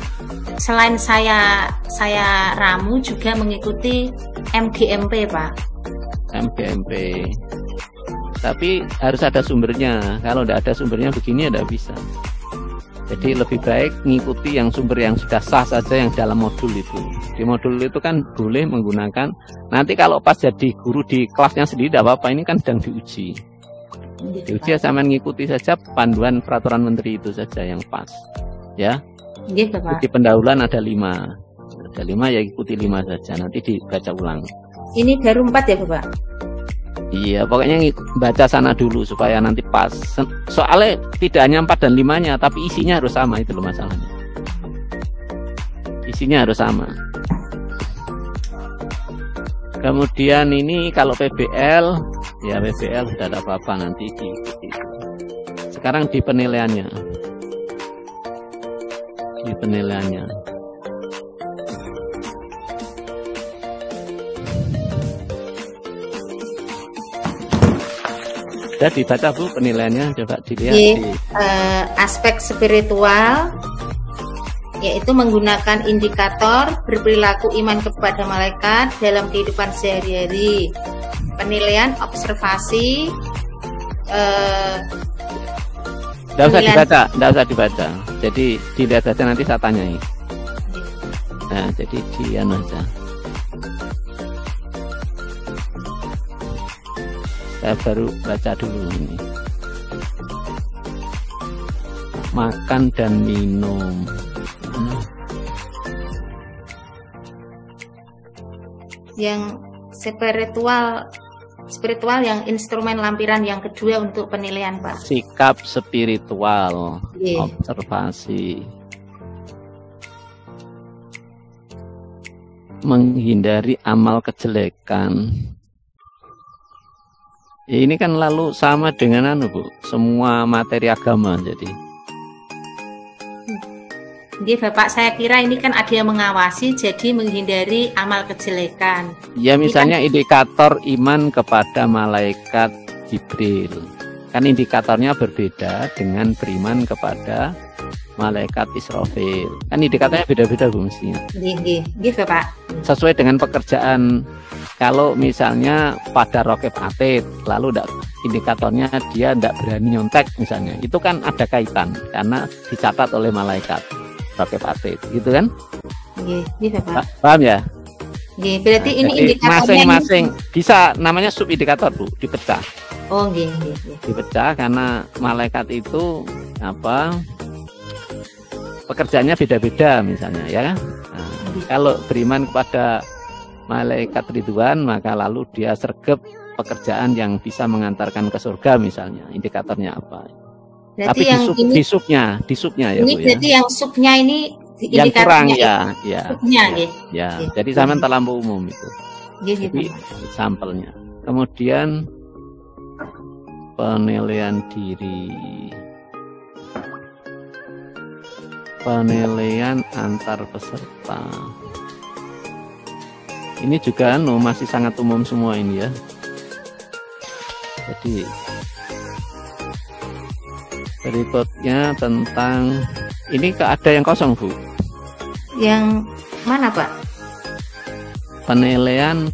selain saya ramu juga mengikuti MGMP, Pak. MGMP. Tapi harus ada sumbernya. Kalau tidak ada sumbernya begini tidak bisa. Jadi lebih baik mengikuti yang sumber yang sudah sah saja yang dalam modul itu. Di modul itu kan boleh menggunakan. Nanti kalau pas jadi guru di kelasnya sendiri tidak apa-apa. Ini kan sedang diuji. Diuji sama mengikuti saja panduan peraturan menteri itu saja yang pas. Ya. Gitu, Pak. Di pendahuluan ada 5. Ada 5 ya ikuti 5 saja. Nanti dibaca ulang. Ini baru 4 ya, Bapak? Iya, pokoknya baca sana dulu supaya nanti pas. Soalnya tidak hanya 4 dan 5-nya, tapi isinya harus sama, itu loh masalahnya. Isinya harus sama. Kemudian ini kalau PBL, ya PBL sudah ada apa-apa nanti diikuti. Sekarang di penilaiannya. Di penilaiannya. Sudah dibaca, Bu, penilaiannya, coba dilihat. Aspek spiritual yaitu menggunakan indikator berperilaku iman kepada malaikat dalam kehidupan sehari-hari. Penilaian observasi tidak usah dibaca. Jadi dilihat saja, nanti saya tanyai. Nah, jadi di aja. Saya baru baca dulu ini. Makan dan minum. Yang spiritual yang instrumen lampiran yang kedua untuk penilaian, Pak. Sikap spiritual, Yeah. Observasi. Menghindari amal kejelekan. Ini kan lalu sama dengan Bu, semua materi agama jadi. Jadi Bapak, saya kira ini kan ada yang mengawasi, jadi menghindari amal kejelekan. Ya misalnya indikator iman kepada malaikat Jibril. Kan indikatornya berbeda dengan beriman kepada malaikat Israfil. Kan indikatornya beda-beda, Bu, mestinya. Nggih, Bapak. Sesuai dengan pekerjaan kalau misalnya pada rokib atid, lalu indikatornya dia tidak berani nyontek misalnya, itu kan ada kaitan karena dicatat oleh malaikat rokib atid, gitu kan? Iya, Pak. Paham ya? Iya, berarti ini indikatornya masing-masing bisa namanya sub indikator, Bu, dipecah. Oh, iya. Dipecah karena malaikat itu pekerjaannya beda-beda misalnya, ya kan? Nah, kalau beriman kepada malaikat Ridwan, maka lalu dia sergap pekerjaan yang bisa mengantarkan ke surga misalnya, indikatornya apa? Berarti tapi yang di subnya ya, ini Bu, berarti yang subnya ini yang kurang ya. Subnya, ya. Jadi sampean terlampau umum itu. Jadi sampelnya. Kemudian penilaian diri, penilaian antar peserta. Ini juga masih sangat umum semua ini ya. Jadi berikutnya tentang ini ada yang kosong, Bu. Yang mana, Pak? Penilaian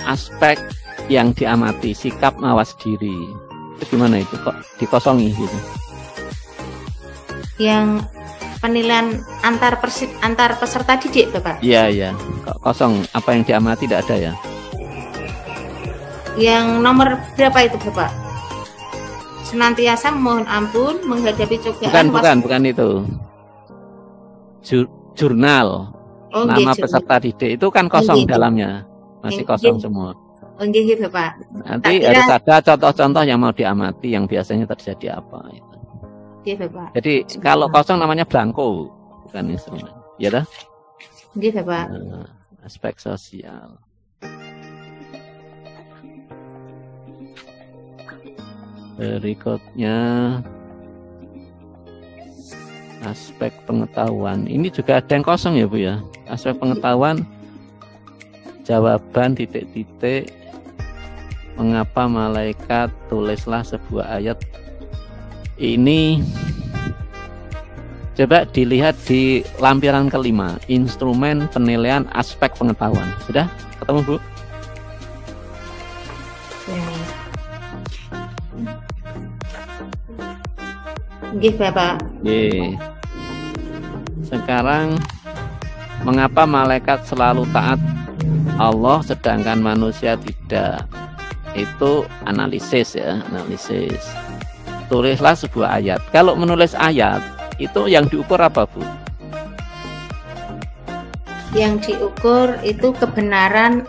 aspek yang diamati, sikap mawas diri. Itu gimana itu kok dikosongi gitu? Yang penilaian antar peserta didik, Bapak? Iya. Kok kosong? Apa yang diamati tidak ada ya? Yang nomor berapa itu, Bapak? Senantiasa memohon ampun, menghadapi cobaan. Bukan itu. Jurnal. Nama peserta didik itu kan kosong dalamnya. Masih kosong semua. Oh, gitu, Bapak. Nanti harus ada contoh-contoh yang mau diamati yang biasanya terjadi apa itu. Iya, Bapak. Jadi kalau kosong namanya blanko, bukan instrumen. Ya dah? Iya, Bapak. Aspek sosial. Berikutnya aspek pengetahuan. Ini juga ada yang kosong ya, Bu ya. Aspek pengetahuan, jawaban titik-titik, mengapa malaikat, tulislah sebuah ayat. Ini coba dilihat di lampiran kelima, instrumen penilaian aspek pengetahuan. Sudah ketemu, Bu? Nggih, Bapak. Nggih. Sekarang mengapa malaikat selalu taat Allah sedangkan manusia tidak? Itu analisis ya, analisis. Tulislah sebuah ayat. Kalau menulis ayat itu yang diukur apa, Bu? Yang diukur itu kebenaran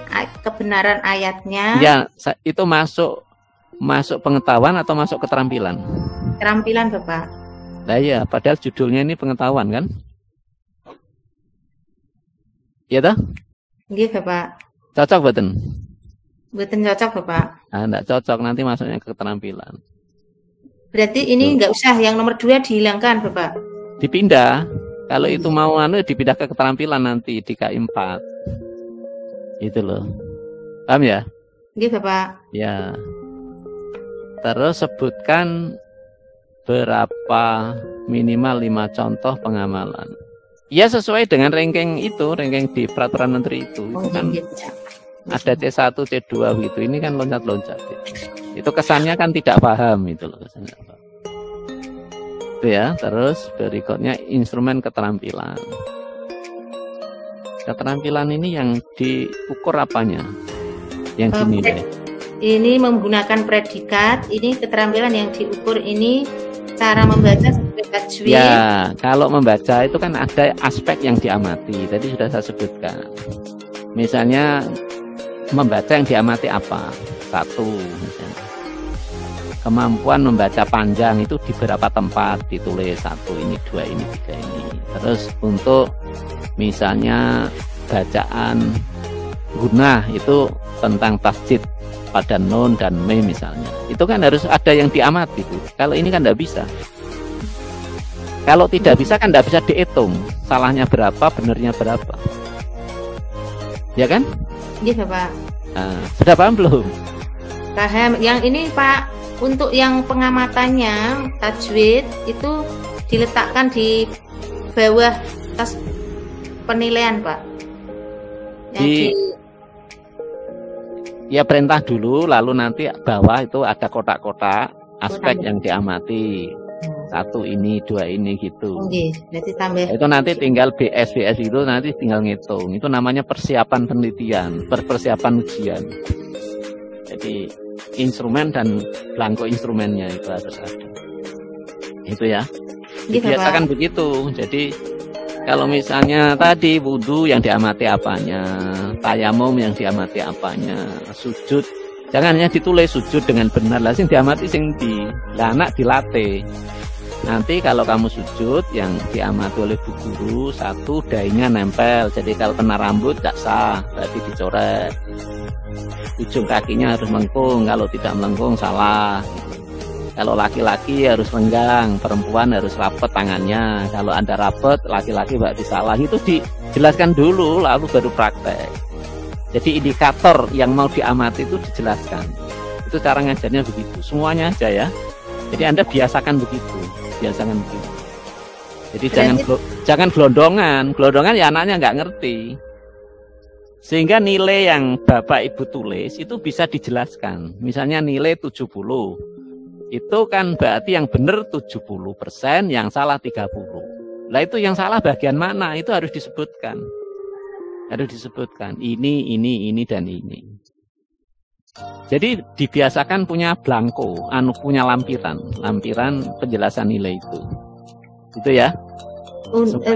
ayatnya. Ya, itu masuk pengetahuan atau masuk keterampilan? Keterampilan, Bapak. Nah ya, padahal judulnya ini pengetahuan kan? Iya toh? Iya, Bapak. Cocok betul? Betul cocok, Bapak. Nah, enggak cocok, nanti masuknya ke keterampilan. Berarti ini enggak usah yang nomor 2 dihilangkan, Bapak. Dipindah. Kalau itu mau dipindah ke keterampilan nanti di K4. Itu loh. Paham ya? Iya, Bapak. Ya. Terus sebutkan berapa minimal 5 contoh pengamalan. Ya sesuai dengan ranking itu, ranking di peraturan menteri itu. Kan ada C1, C2 gitu. Ini kan loncat-loncat. Itu kesannya kan tidak paham itu loh kesannya. Itu ya. Terus berikutnya instrumen keterampilan. Keterampilan ini yang diukur apanya? Yang dinilai. Ini menggunakan predikat. Ini keterampilan yang diukur ini cara membaca sebagai tajwid. Ya, kalau membaca itu kan ada aspek yang diamati. Tadi sudah saya sebutkan. Misalnya membaca yang diamati apa? 1 misalnya. Kemampuan membaca panjang itu di beberapa tempat ditulis 1 ini, 2 ini, 3 ini. Terus untuk misalnya bacaan gunah itu tentang tasjid pada nun dan me misalnya. Itu kan harus ada yang diamati, Bu. Kalau ini kan tidak bisa. Kalau tidak bisa kan tidak bisa dihitung. Salahnya berapa, benarnya berapa. Ya kan? Iya, Bapak. Nah, sudah paham belum? Paham. Yang ini, Pak, untuk yang pengamatannya tajwid itu diletakkan di bawah tas penilaian, Pak. Ya perintah dulu, lalu nanti bawah itu ada kotak-kotak aspek yang diamati. 1 ini, 2 ini gitu. Berarti tambah. Itu nanti tinggal BS itu nanti tinggal ngitung. Itu namanya persiapan penelitian, persiapan ujian. Jadi instrumen dan belangko instrumennya itu harus ada. Itu ya. Dibiasakan begitu. Jadi kalau misalnya tadi wudu yang diamati apanya, tayamum yang diamati apanya, sujud jangan hanya ditulis sujud dengan benar, lah sing diamati sing di anak dilatih. Nanti kalau kamu sujud yang diamati oleh bu guru, 1 dainya nempel, jadi kalau kena rambut tidak sah, berarti dicoret. Ujung kakinya harus melengkung, kalau tidak melengkung salah. Kalau laki-laki harus renggang, perempuan harus rapet tangannya. Kalau Anda rapet, laki-laki berarti salah. Itu dijelaskan dulu, lalu baru praktek. Jadi indikator yang mau diamati itu dijelaskan. Itu cara ngajarnya begitu. Semuanya aja ya. Jadi Anda biasakan begitu. Biasakan begitu. Jadi jangan gelondongan. Gelondongan ya anaknya nggak ngerti. Sehingga nilai yang Bapak Ibu tulis itu bisa dijelaskan. Misalnya nilai 70. Itu kan berarti yang benar 70%, yang salah 30. Lah itu yang salah bagian mana? Itu harus disebutkan. Harus disebutkan. Ini, dan ini. Jadi dibiasakan punya blanko, punya lampiran penjelasan nilai itu. Itu ya.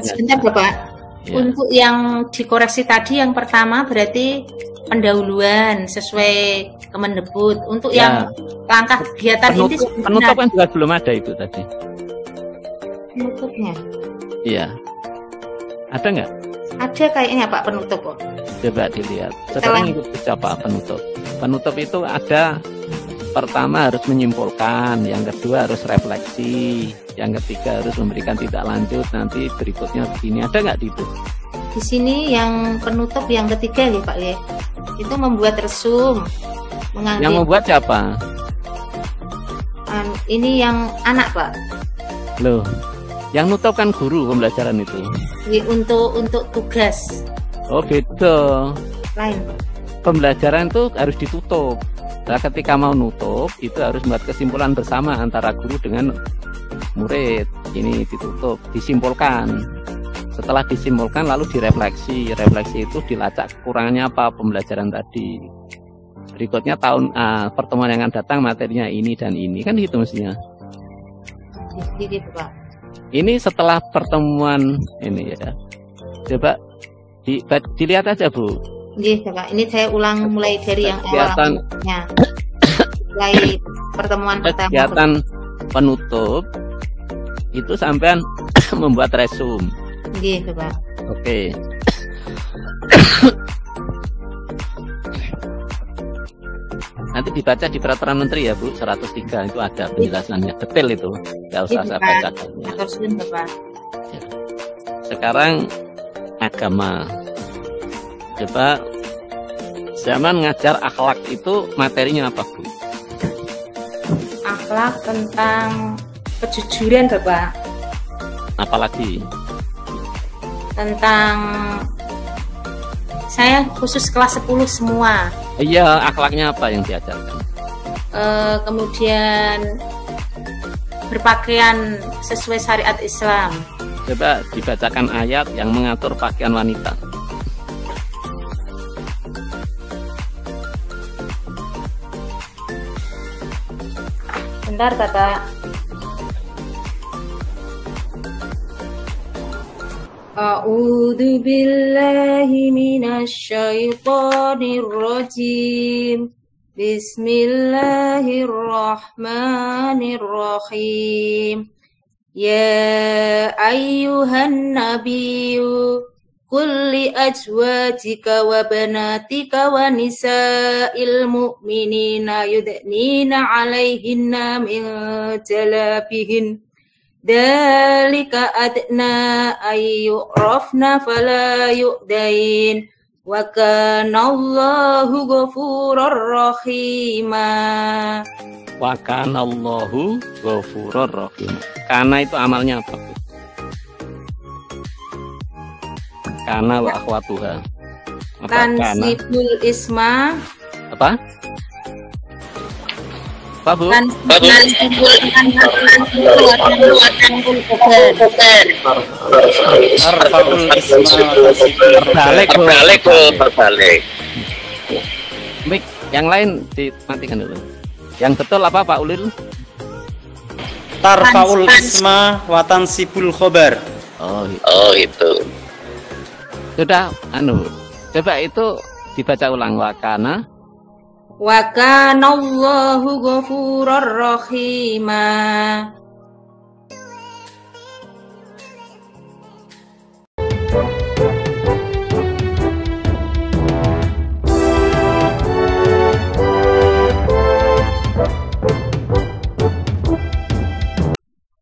Sebentar Bapak. Ya. Untuk yang dikoreksi tadi yang pertama berarti pendahuluan sesuai Kemendikbud. Untuk yang langkah kegiatan inti penutup kan juga belum ada itu tadi. Penutupnya? Iya. Ada nggak? Ada kayaknya Pak penutup kok. Coba dilihat. Sekarang ikut siapa penutup? Penutup itu ada, pertama harus menyimpulkan, yang kedua harus refleksi, yang ketiga harus memberikan tindak lanjut, nanti berikutnya begini. Ada nggak itu? Di sini yang penutup yang ketiga ya Pak ya. Itu membuat resum. Yang membuat siapa? Ini yang anak Pak. Loh, yang nutup kan guru pembelajaran itu. Untuk tugas. Oh beda. Lain Pak. Pembelajaran itu harus ditutup. Nah, ketika mau nutup itu harus membuat kesimpulan bersama antara guru dengan murid. Ini ditutup, disimpulkan. Setelah disimpulkan lalu direfleksi. Refleksi itu dilacak kekurangannya apa pembelajaran tadi. Berikutnya pertemuan yang akan datang materinya ini dan ini, kan gitu mestinya. Gitu Pak. Ini setelah pertemuan ini ya. Coba dilihat aja Bu. Iya Pak, ini saya ulang mulai dari yang awal. Mulai pertemuan pertama. Kegiatan penutup itu sampean membuat resum. Iya Pak. Oke. Nanti dibaca di peraturan menteri ya Bu, 103 itu ada penjelasannya, detail itu. Nggak usah saya bacakan. Ya. Sekarang agama. Coba zaman ngajar akhlak itu materinya apa Bu? Akhlak tentang kejujuran Bapak. Apalagi? Tentang saya khusus kelas 10 semua. Iya, akhlaknya apa yang diajarkan? Kemudian berpakaian sesuai syariat Islam. Coba dibacakan ayat yang mengatur pakaian wanita. Bentar Bapak. A'udzu billahi minasy syaithanir rajim. Bismillahirrahmanirrahim. Ya ayyuhan nabiyyu qul li azwajika wa banatika wa nisa'il mu'minina yudnina 'alaihinna min jalabihin. Dzalika adna ayyurafna fala yu'dain wa kana Allahu ghafurur rahima. Wa kana Allahu ghafurur rahim. Kana itu amalnya apa? Kana wa akhwatuha. Tansibul isma Apa? Apa, Bu? Terbalik, Bu. Terbalik. Mik, yang lain dimatikan dulu. Yang betul apa, Pak Ulil? Tarfaul isma wa tansibul khobar. Oh, gitu. Oh, itu. Sudah, coba itu dibaca ulang. Wakana. Wa kana Allahu ghafurur rahima.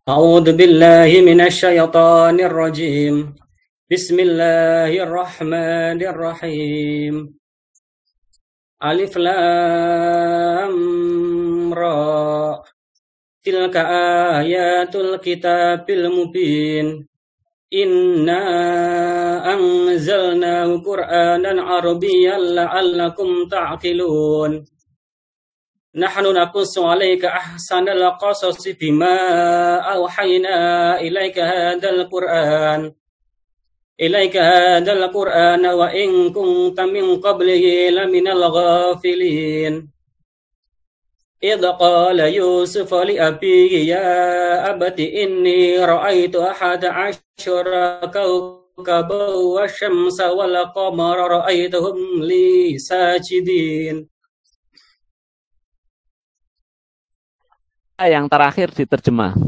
A'udzu billahi minasyaitonir rajim. Bismillahirrahmanirrahim. Alif lam ra. Tilka ayatul kitabil mubin. Inna anzalnahu Qur'anan Arabiyyan la'allakum ta'qilun. Nahnu naqussu 'alaika ahsanal qasasi bima awhayna ilaika hadzal Qur'an wa in kunta min qablihi laminal ghafilin. Idh qala Yusuf li abihi ya abati inni ra'aitu ahada asyara kawkaban wasyamsa wal qamara ra'aituhum li sajidin. Yang terakhir diterjemah.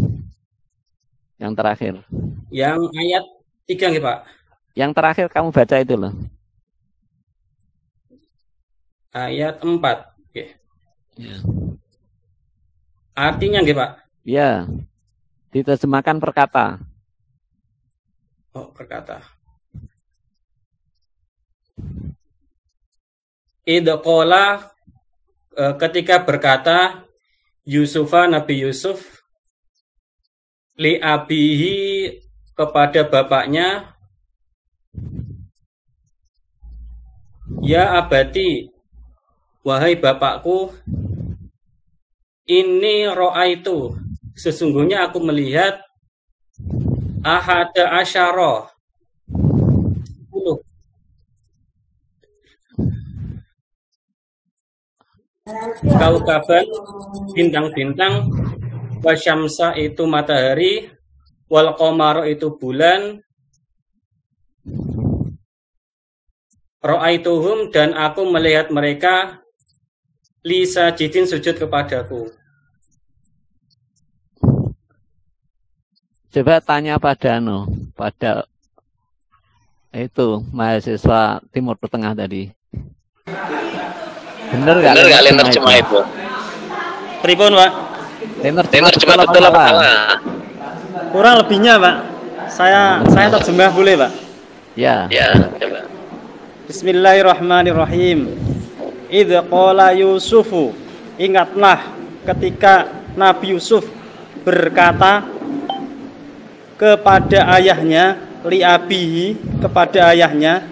Yang terakhir. Yang ayat 3 nggih, Pak. Yang terakhir kamu baca itu loh. Ayat 4. Oke. Ya. Artinya nggih, Pak? Ya. Diterjemahkan perkata. Oh, perkata. Idza qala ketika berkata Yusufa, Nabi Yusuf, li abihi kepada bapaknya, ya abati, wahai bapakku, ini ro'aitu, sesungguhnya aku melihat ahada asyara 10 kaukaban, bintang-bintang, wasyamsa itu matahari, wal qamara itu bulan, ra'aituhum dan aku melihat mereka li sajidin sujud kepadaku. Coba tanya pada itu mahasiswa Timur Tengah tadi. Bener nggak terjemah itu? Pripun, Pak? Terjemah betul apa salah? Kurang lebihnya, Pak. Saya terjemah boleh, Pak? Ya. Ya, coba. Bismillahirrahmanirrahim. Idz qala Yusufu, ingatlah ketika Nabi Yusuf berkata kepada ayahnya, li abihi, kepada ayahnya,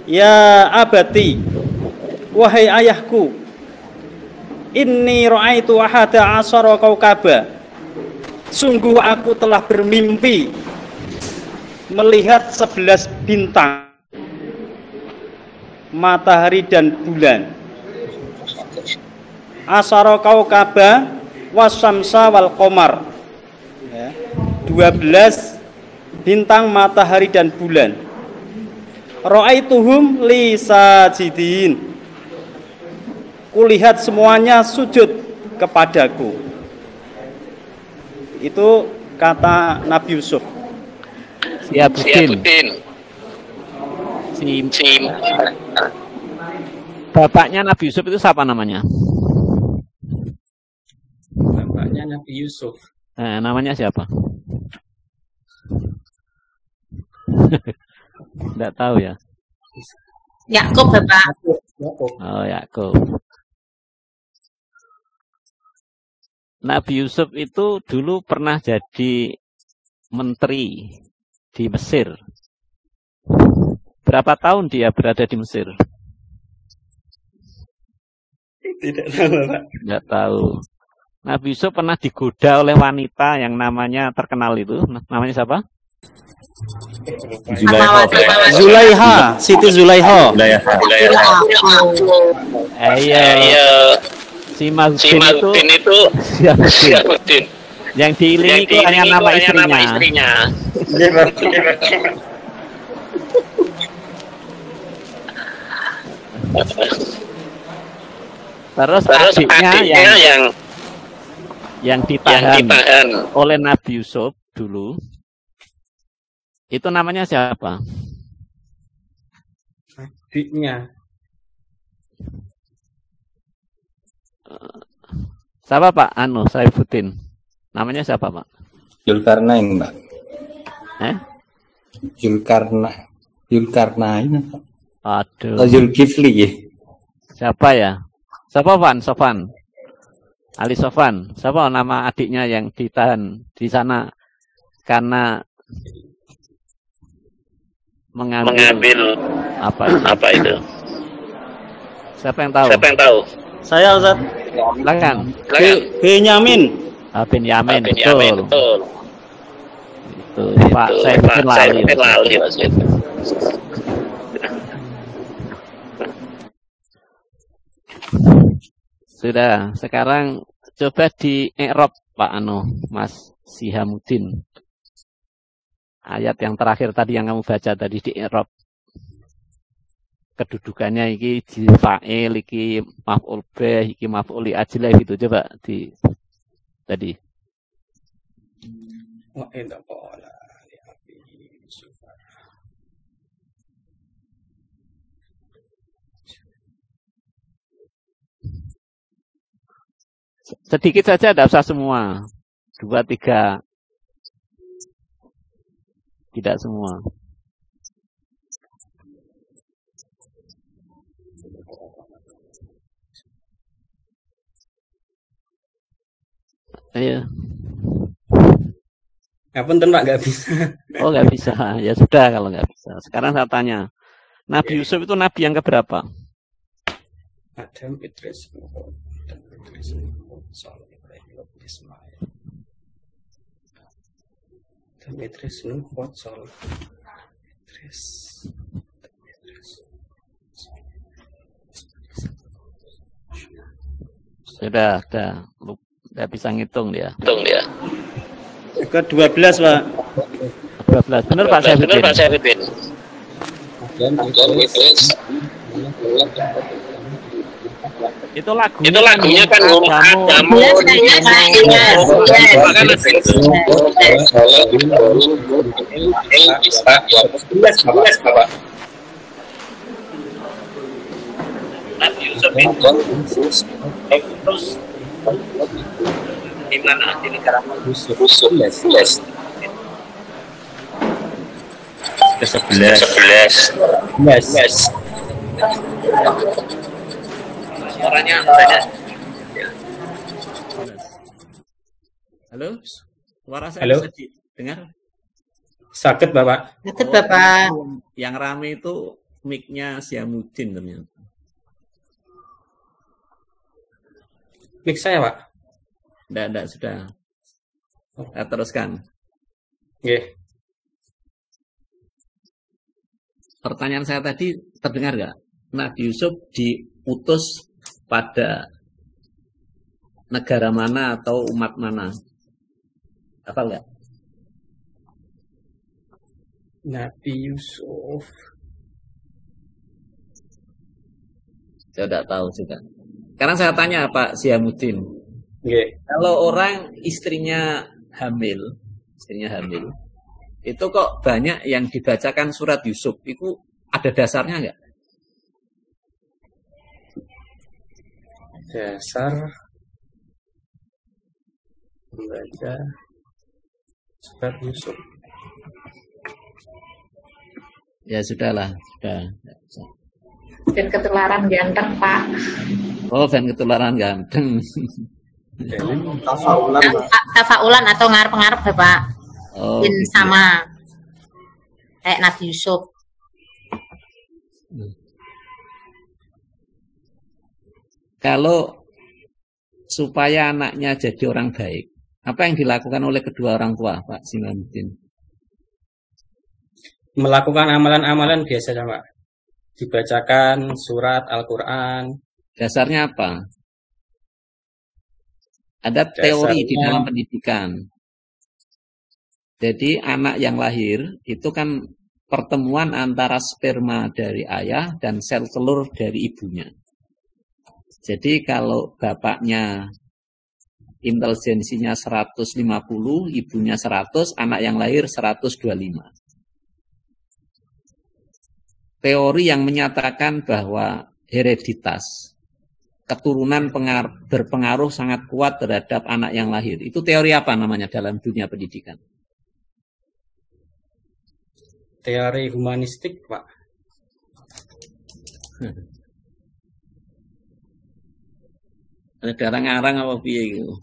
ya abati, wahai ayahku, inni ra'aitu ahada asyara kaukaba, sungguh aku telah bermimpi melihat 11 bintang, matahari dan bulan. Asyara kaukaba wasyamsa wal qamar, 12 bintang, matahari dan bulan. Ra'aituhum li sajidin, kulihat semuanya sujud kepadaku. Itu kata Nabi Yusuf. Siapuddin. Bapaknya Nabi Yusuf itu siapa namanya? Bapaknya Nabi Yusuf. Namanya siapa? Tidak tahu ya. Yakub, Bapak. Oh, Yakub. Nabi Yusuf itu dulu pernah jadi menteri di Mesir. Berapa tahun dia berada di Mesir? Tidak tahu, Pak. Enggak tahu. Nabi Yusuf pernah digoda oleh wanita yang namanya terkenal itu. Namanya siapa? Zulaiha, Siti Zulaiha. Iya. Si Mahudin itu Syafuddin. Yang diiringi itu hanya nama istrinya. Terus adiknya yang ditahan oleh Nabi Yusuf dulu, itu namanya siapa? Adiknya. Siapa Pak? Saifuddin. Namanya siapa Pak? Zulkarnain, Pak. Zulkarnain apa? Aduh. Zulkifli ya. Siapa ya? Siapa Sofan? Ali Sofan. Siapa nama adiknya yang ditahan di sana karena mengambil apa itu? Siapa yang tahu? Saya, Ustaz. Silakan. Benyamin. Benyamin, betul. Itu Pak, saya bikin lali. Sudah, sekarang coba di i'rab Pak Mas Sihamuddin. Ayat yang terakhir tadi yang kamu baca tadi di i'rab. Kedudukannya iki di fa'il, iki maf'ul bih, iki maf'ul li ajlah gitu, coba di tadi. Wa idza qala sedikit saja, tidak usah semua. 2, 3. Tidak semua. Ayo. Ya punten Pak, nggak bisa. Oh, nggak bisa. Ya sudah kalau nggak bisa. Sekarang saya tanya. Nabi Yusuf itu nabi yang keberapa? Adam, Idris, Saleh, Ibrahim, Ismail. Adam, Idris, Nuh, Saleh, Idris. Sudah. Udah bisa ngitung dia. Ke-12, Pak. 12. Benar Pak Syafiddin. Itu lagunya kan kamu. Nabi Yusuf terus di mana di negara Yusuf ke-11 suaranya halo, suara saya bisa didengar? Sakit Bapak. Yang rame itu mic-nya Sihamuddin ternyata. Mic saya, Pak? Enggak, sudah. Saya teruskan. Oke. Pertanyaan saya tadi terdengar nggak? Nabi Yusuf diutus pada negara mana atau umat mana? Hafal nggak? Nabi Yusuf. Saya tidak tahu juga. Sekarang saya tanya Pak Sihamuddin. Kalau orang istrinya hamil, itu kok banyak yang dibacakan surat Yusuf, itu ada dasarnya nggak? Dasar membaca surat Yusuf. Ya sudahlah, sudah. Dan ketularan ganteng, Pak. Oh, dan ketularan ganteng. Tafaulan atau ngarep-ngarep ya Pak. Oh, gitu. Sama kayak Nabi Yusuf. kalau supaya anaknya jadi orang baik, apa yang dilakukan oleh kedua orang tua, Pak Simanuddin? Melakukan amalan-amalan biasa, Pak. Dibacakan surat Al-Quran. Dasarnya apa? Ada teori di dalam pendidikan. Jadi anak yang lahir itu kan pertemuan antara sperma dari ayah dan sel telur dari ibunya. Jadi kalau bapaknya intelijensinya 150, ibunya 100, anak yang lahir 125. Teori yang menyatakan bahwa hereditas, keturunan berpengaruh sangat kuat terhadap anak yang lahir. Itu teori apa namanya dalam dunia pendidikan? Teori humanistik, Pak. Ada orang ngarang apa piye gitu.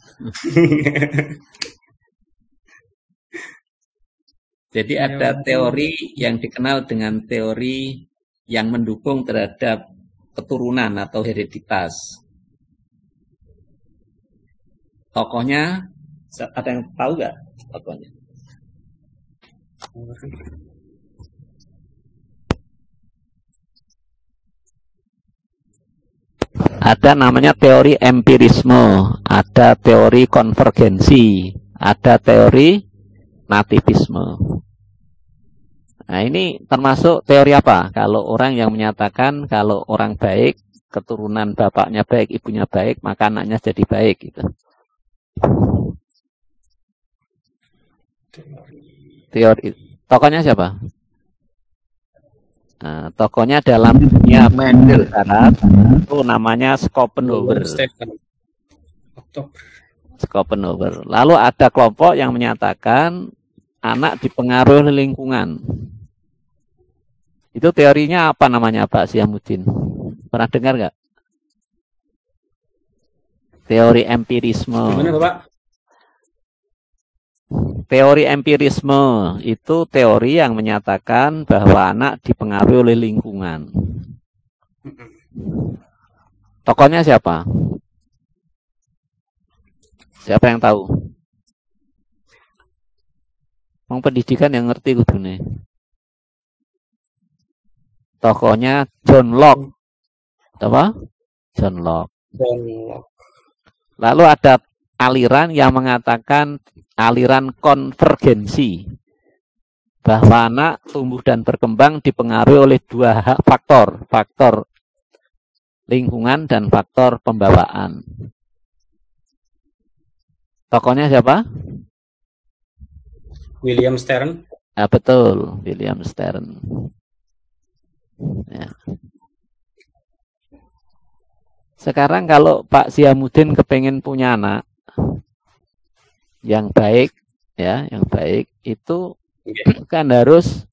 Jadi ada teori yang dikenal dengan teori yang mendukung terhadap keturunan atau hereditas. Tokohnya, ada yang tahu nggak tokohnya? Ada namanya teori empirisme, ada teori konvergensi, ada teori nativisme. Nah, ini termasuk teori apa? Kalau orang yang menyatakan kalau orang baik, keturunan bapaknya baik, ibunya baik, maka anaknya jadi baik gitu. Teori. Tokohnya siapa? Nah, tokohnya dalam dunia barat itu namanya Schopenhauer. Schopenhauer. Lalu ada kelompok yang menyatakan anak dipengaruhi lingkungan. Itu teorinya apa namanya, Pak Siamuddin? Pernah dengar nggak? Teori empirisme. Gimana, Bapak? Teori empirisme itu teori yang menyatakan bahwa anak dipengaruhi oleh lingkungan. Tokohnya siapa? Siapa yang tahu? Mau pendidikan yang ngerti kudune. Tokohnya John Locke. Apa? John Locke. Lalu ada aliran yang mengatakan aliran konvergensi. Bahwa anak tumbuh dan berkembang dipengaruhi oleh dua faktor. Faktor lingkungan dan faktor pembawaan. Tokohnya siapa? William Stern. Ah, betul, William Stern. Ya. Sekarang kalau Pak Siamuddin kepengen punya anak yang baik, ya, yang baik itu kan harus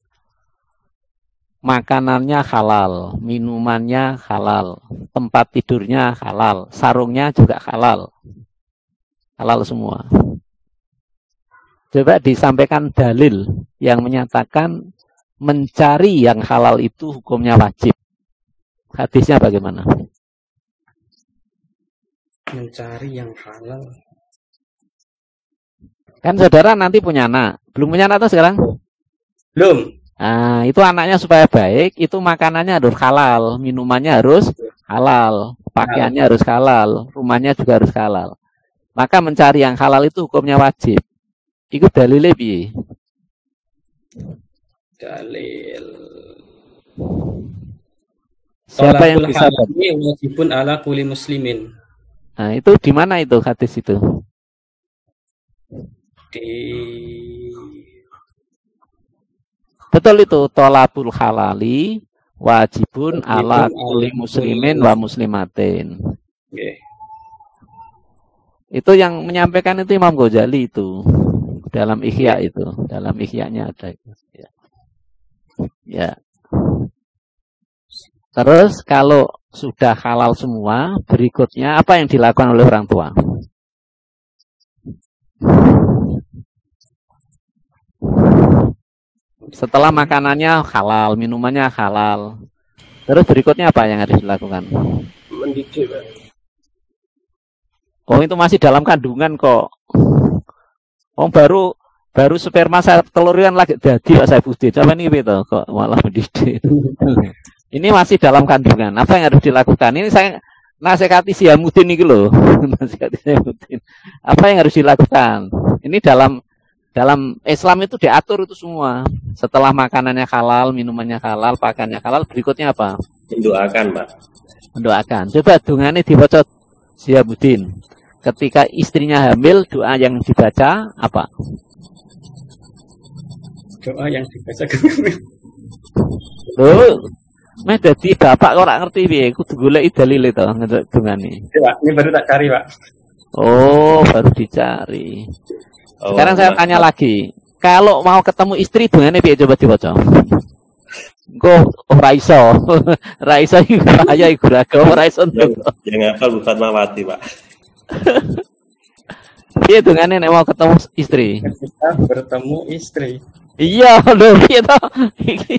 makanannya halal, minumannya halal, tempat tidurnya halal, sarungnya juga halal, halal semua. Coba disampaikan dalil yang menyatakan mencari yang halal itu hukumnya wajib. Hadisnya bagaimana? Mencari yang halal. Kan saudara nanti punya anak. Belum punya anak tuh sekarang? Belum. Nah, itu anaknya supaya baik, itu makanannya harus halal, minumannya harus halal, pakaiannya harus halal, rumahnya juga harus halal. Maka mencari yang halal itu hukumnya wajib. Itu dalilnya piye? Dalil. Siapa yang bisa wajibun ala kulli muslimin. Nah, itu di mana itu hadis itu? Betul itu, tolabul halali wajibun ala kulli muslimin wa muslimatin. Itu yang menyampaikan itu Imam Ghazali itu. Dalam Ihya itu, dalam Ihya-nya ada itu. Ya. Ya. Terus kalau sudah halal semua, berikutnya apa yang dilakukan oleh orang tua? Setelah makanannya halal, minumannya halal, terus berikutnya apa yang harus dilakukan? Mendidik, Pak. Oh, itu masih dalam kandungan kok. Oh, baru sperma telur kan lagi jadi Pak Saifuddin. Coba ini gitu kok malah mendidik. Ini masih dalam kandungan. Apa yang harus dilakukan? Ini saya nasihati Syamuddin ini loh. Nasihati Syamuddin. Apa yang harus dilakukan? Ini dalam Islam itu diatur itu semua. Setelah makanannya halal, minumannya halal, pakaiannya halal, berikutnya apa? Mendoakan, Pak. Mendoakan. Coba dungane dibaca Syamuddin. Ketika istrinya hamil, doa yang dibaca apa? Doa yang dibaca. Loh, meh dadi bapak kok ora ngerti piye, kudu goleki dalile to dungane. Pak, ini baru tak cari, Pak. Oh, baru dicari. Sekarang saya tanya lagi. Kalau mau ketemu istri dungane piye coba dibaca? Kok ora iso. Ora iso iki bahaya iku raga, ora iso. Yang hafal Bu Fatmawati, Pak. Piye dungane nek mau ketemu istri? Kita bertemu istri. Iya, lho piye to? Iki.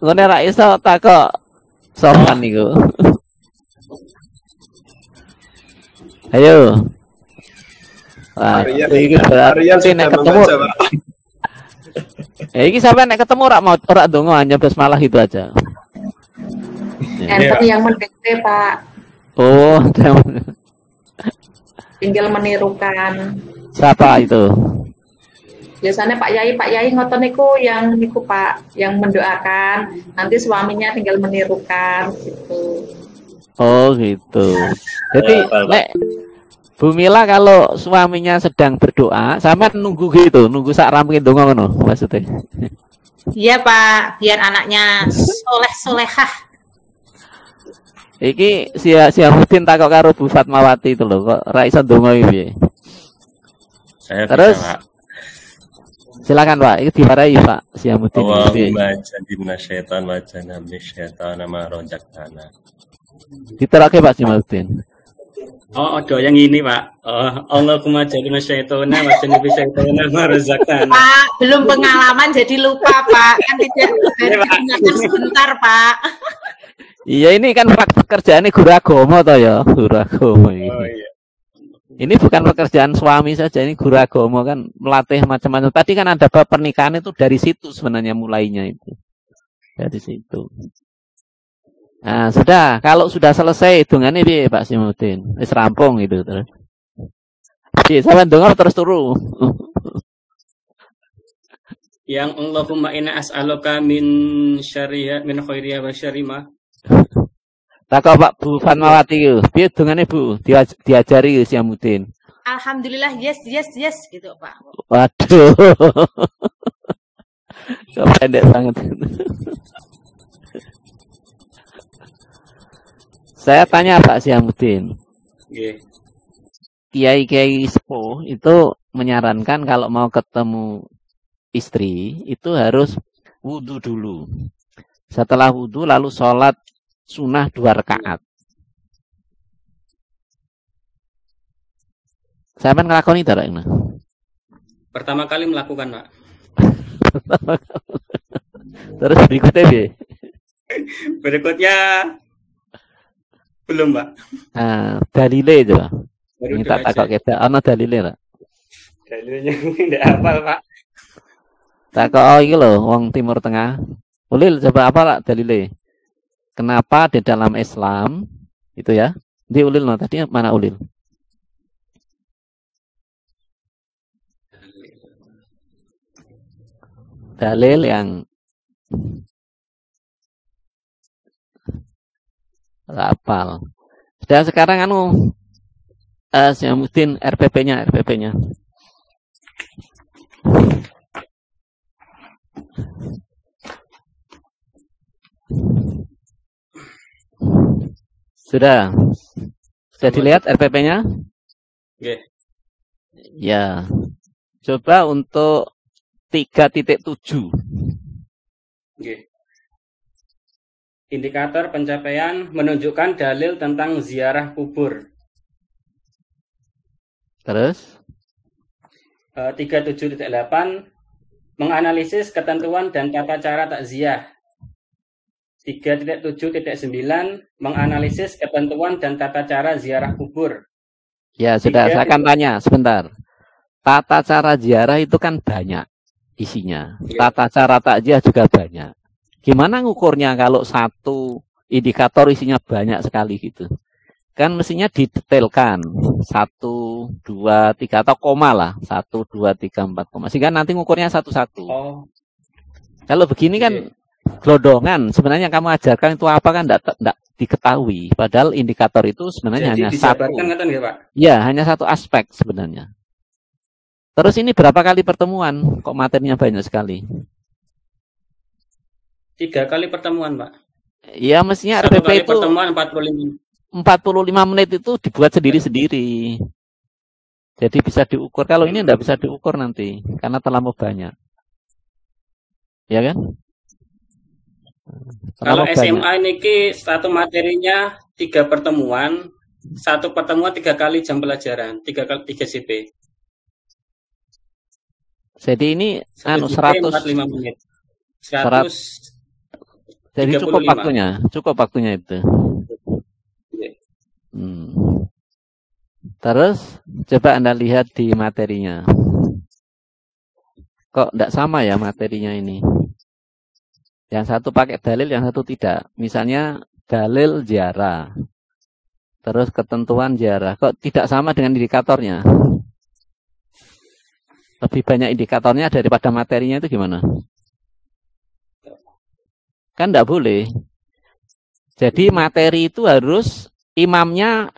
Ngene ra iso takok sopan niku. Ayo. Wah, iki berarti nek ketemu. Iki sampai nek ketemu ora ndonga hanya bas malah itu aja. Enten yang mendekte, Pak. Oh, Tinggal menirukan. siapa itu? Biasanya Pak Yai ngoten niku yang niku Pak, yang mendoakan, nanti suaminya tinggal menirukan gitu. Oh, gitu. Jadi, nek Bu Mila kalau suaminya sedang berdoa, sama nunggu gitu, nunggu sak rampung donga ngono maksudnya. Iya Pak, biar anaknya soleh-solehah. Iki Syamuddin takok karo Bu Fatmawati itu loh, kok ra iso ndonga iki piye? Terus silakan Pak, itu diwarai Pak Syamuddin. Allahumma jannibna syaitan wa jannibna syaitan ma razaqtana. Diterake Pak Syamuddin. Oh, ada yang ini, Pak. Allahumma jannibna syaitana wa jannibna syaitana ma razaqtana. Pak, belum pengalaman jadi lupa, Pak. Kan tidak digunakan sebentar, Pak. Iya, ini kan pekerjaannya guru agama toh ya, guru agama ini. Oh iya. Ini bukan pekerjaan suami saja, ini guru agama kan melatih macam-macam. Tadi kan ada bab pernikahan itu dari situ sebenarnya mulainya itu. Dari situ. Nah, sudah, kalau sudah selesai hitungannya piye Pak Syamuddin? Wis rampung itu terus. Piye sampean ndonga terus turu. Yang Allahumma inna as'aluka min syarriha min khairiha wa syarrima. Takok Pak Bu Fatmawati ku, piye dungane Bu? Diajari Syamuddin. Alhamdulillah, yes gitu, Pak. Waduh. Kok pendek banget. Saya tanya Pak Syamuddin. Nggih. Kiai-kiai sepuh itu menyarankan kalau mau ketemu istri itu harus wudu dulu. Setelah wudu lalu sholat sunnah 2 rakaat. Saya kan ngelakoni tidak ini? Pertama kali melakukan, Pak. Terus berikutnya bi? Berikutnya belum, Pak. Nah, dalile coba. Minta takok kita, ana dalile lah. Dalilnya tidak hafal, Pak. Takok iki lho, wong Timur Tengah. Ulil coba apa lah dalile? Kenapa di dalam Islam itu ya? Di Ulil no tadi mana Ulil? Dalil yang hafal. Dan sekarang Syamuddin RPP-nya. Sudah dilihat RPP-nya? Nggih. Ya. Coba untuk 3.7. Nggih. Indikator pencapaian menunjukkan dalil tentang ziarah kubur. Terus? 37.8 menganalisis ketentuan dan tata cara takziah. 3.7.9 menganalisis ketentuan dan tata cara ziarah kubur. Ya, sudah, saya akan tanya sebentar. Tata cara ziarah itu kan banyak isinya. Tata cara takziah juga banyak. Gimana ngukurnya kalau satu indikator isinya banyak sekali gitu? Kan mestinya didetailkan. 1, 2, 3 atau koma lah. 1, 2, 3, 4 koma. Sehingga nanti ngukurnya satu-satu. Oh. Kalau begini kan gelodongan. Sebenarnya kamu ajarkan itu apa kan enggak diketahui. Padahal indikator itu sebenarnya hanya satu. Kan, ya, Pak? Ya, hanya satu aspek sebenarnya. Terus ini berapa kali pertemuan? Kok materinya banyak sekali? 3 kali pertemuan, Pak. Ya, mestinya 1 RPP kali itu pertemuan 45 menit itu dibuat sendiri-sendiri. Jadi bisa diukur. Kalau ini enggak bisa diukur nanti. Karena terlalu banyak. Ya kan? Kalau SMA ini satu materinya 3 pertemuan, 1 pertemuan 3 kali jam pelajaran, 3 CP. Jadi ini 100 45 menit. 100 jadi 35. cukup waktunya itu. Terus coba Anda lihat di materinya. Kok enggak sama ya materinya ini? Yang satu pakai dalil, yang satu tidak. Misalnya dalil ziarah. Terus ketentuan ziarah. Kok tidak sama dengan indikatornya? Lebih banyak indikatornya daripada materinya itu gimana? Kan enggak boleh. Jadi materi itu harus imamnya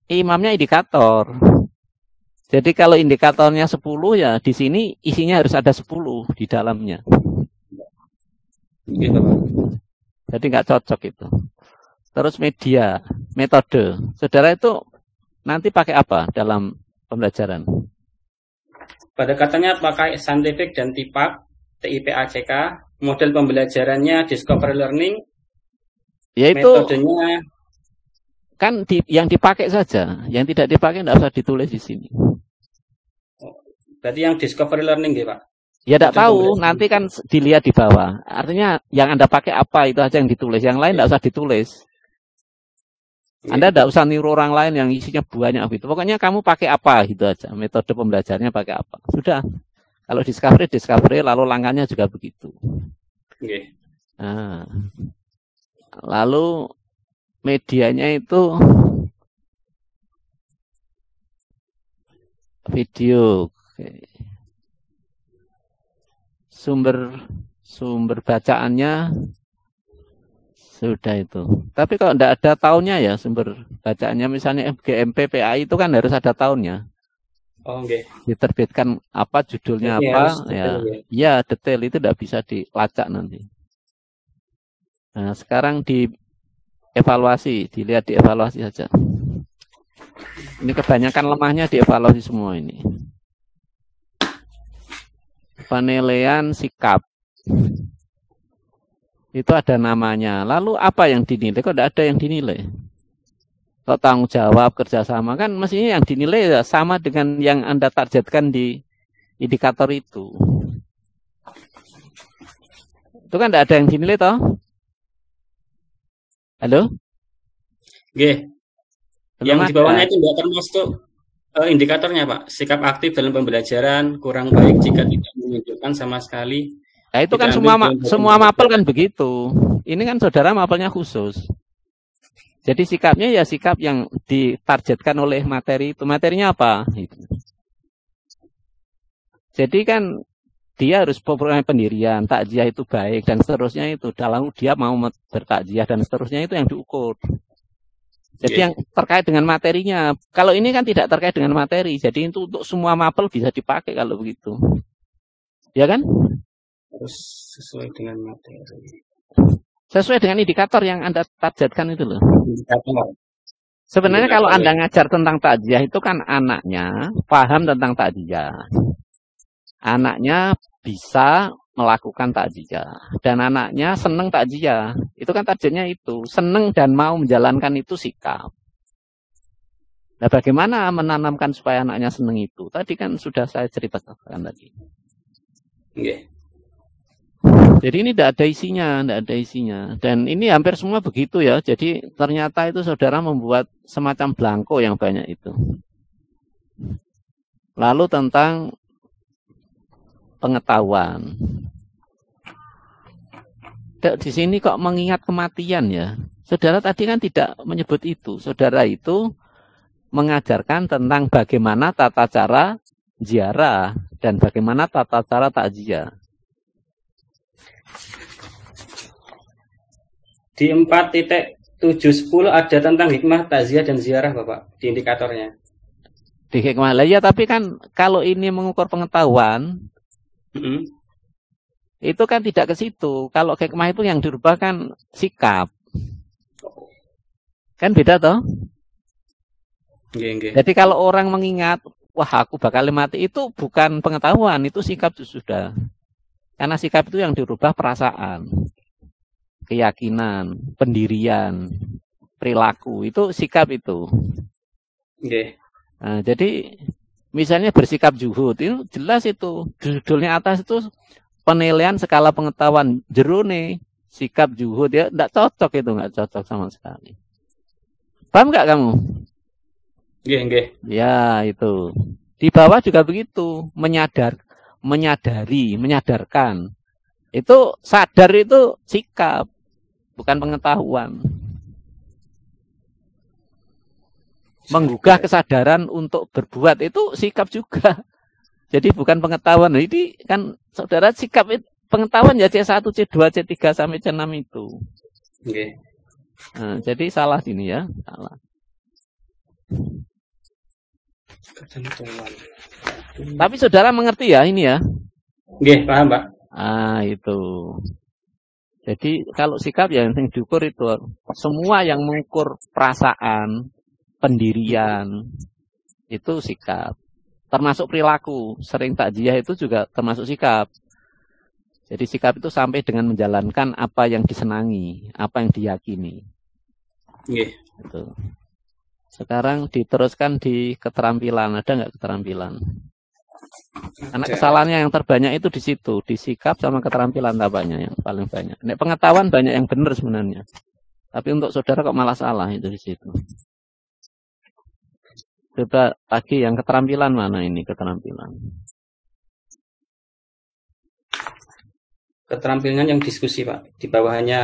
indikator. Jadi kalau indikatornya 10 ya di sini isinya harus ada 10 di dalamnya. Gitu, Pak. Jadi nggak cocok itu. Terus media, metode. Saudara itu nanti pakai apa dalam pembelajaran? Pada katanya pakai Scientific dan TIPAK, TIPACK. Model pembelajarannya Discovery Learning. Yaitu metodenya kan yang dipakai saja, yang tidak dipakai tidak usah ditulis di sini. Berarti yang Discovery Learning ya, Pak? Ya tidak tahu, nanti kan dilihat di bawah. Artinya yang Anda pakai apa itu aja yang ditulis, yang lain tidak usah ditulis. Anda tidak usah niru orang lain yang isinya banyak gitu. Pokoknya kamu pakai apa gitu aja, metode pembelajarannya pakai apa. Sudah. Kalau discovery, lalu langkahnya juga begitu. Okay. Nah, lalu medianya itu video. Oke. Sumber bacaannya sudah itu. Tapi kalau tidak ada tahunnya ya sumber bacaannya, misalnya FGMP PAI itu kan harus ada tahunnya. Oh, okay. Diterbitkan apa, judulnya apa, ya detail itu tidak bisa dilacak nanti. Nah, sekarang dievaluasi, dilihat dievaluasi saja. Ini kebanyakan lemahnya dievaluasi semua ini. Penilaian sikap. Itu ada namanya. Lalu apa yang dinilai? Kok tidak ada yang dinilai? Kok tanggung jawab, kerjasama, kan mestinya yang dinilai ya sama dengan yang Anda targetkan di indikator itu. Itu kan tidak ada yang dinilai toh? Halo? Oke. Yang di bawahnya itu tidak termasuk indikatornya, Pak. Sikap aktif dalam pembelajaran, kurang baik jika tidak menunjukkan sama sekali. Nah, itu kan semua mapel kan begitu. Ini kan saudara mapelnya khusus. Jadi sikapnya ya sikap yang ditargetkan oleh materi itu. Materinya apa? Gitu. Jadi kan dia harus mempunyai pendirian, takziah itu baik dan seterusnya itu. Dalam dia mau bertakziah dan seterusnya itu yang diukur. Jadi yang terkait dengan materinya. Kalau ini kan tidak terkait dengan materi. Jadi itu untuk semua mapel bisa dipakai kalau begitu. Ya kan? Harus sesuai dengan materi. Sesuai dengan indikator yang Anda targetkan itu loh. Indikator. Sebenarnya kalau Anda ngajar tentang takziah itu kan anaknya paham tentang takziah. Anaknya bisa melakukan takziah. Dan anaknya senang takziah. Itu kan targetnya itu. Senang dan mau menjalankan itu sikap. Nah, bagaimana menanamkan supaya anaknya senang itu? Tadi kan sudah saya ceritakan tadi. Okay. Jadi ini tidak ada isinya. Dan ini hampir semua begitu ya. Jadi ternyata itu saudara membuat semacam belangko yang banyak itu. Lalu tentang pengetahuan. Di sini kok mengingat kematian ya. Saudara tadi kan tidak menyebut itu. Saudara itu mengajarkan tentang bagaimana tata cara ziarah dan bagaimana tata cara takziah. Di 4.710 ada tentang hikmah takziah dan ziarah Bapak di indikatornya. Di hikmah lah ya, tapi kan kalau ini mengukur pengetahuan, itu kan tidak ke situ. Kalau hikmah itu yang dirubah kan sikap. Kan beda toh? Jadi kalau orang mengingat, wah aku bakal mati, itu bukan pengetahuan, itu sikap sudah. Karena sikap itu yang dirubah perasaan, keyakinan, pendirian, perilaku, itu sikap itu. Nah, jadi misalnya bersikap zuhud, itu jelas itu, judulnya atas itu penilaian skala pengetahuan jerone, sikap zuhud ya, tidak cocok itu, nggak cocok sama sekali. Paham nggak kamu? Ya itu. Di bawah juga begitu, menyadarkan. Itu sadar itu sikap, bukan pengetahuan. Menggugah kesadaran untuk berbuat itu sikap juga. Jadi bukan pengetahuan. Ini kan saudara sikap itu, pengetahuan ya C1, C2, C3 sampai C6 itu. Nah, jadi salah sini ya, salah. Tapi saudara mengerti ya ini ya? Paham Pak. Itu. Jadi kalau sikap yang diukur itu semua yang mengukur perasaan, pendirian, itu sikap. Termasuk perilaku, sering takziah itu juga termasuk sikap. Jadi sikap itu sampai dengan menjalankan apa yang disenangi, apa yang diyakini. Itu. Sekarang diteruskan di keterampilan, ada nggak keterampilan? Karena kesalahannya yang terbanyak itu di situ, di sikap sama keterampilan tampaknya yang paling banyak. Nek pengetahuan banyak yang benar sebenarnya, tapi untuk saudara kok malah salah itu di situ. Coba lagi yang keterampilan mana ini keterampilan? Keterampilan yang diskusi Pak, di bawahnya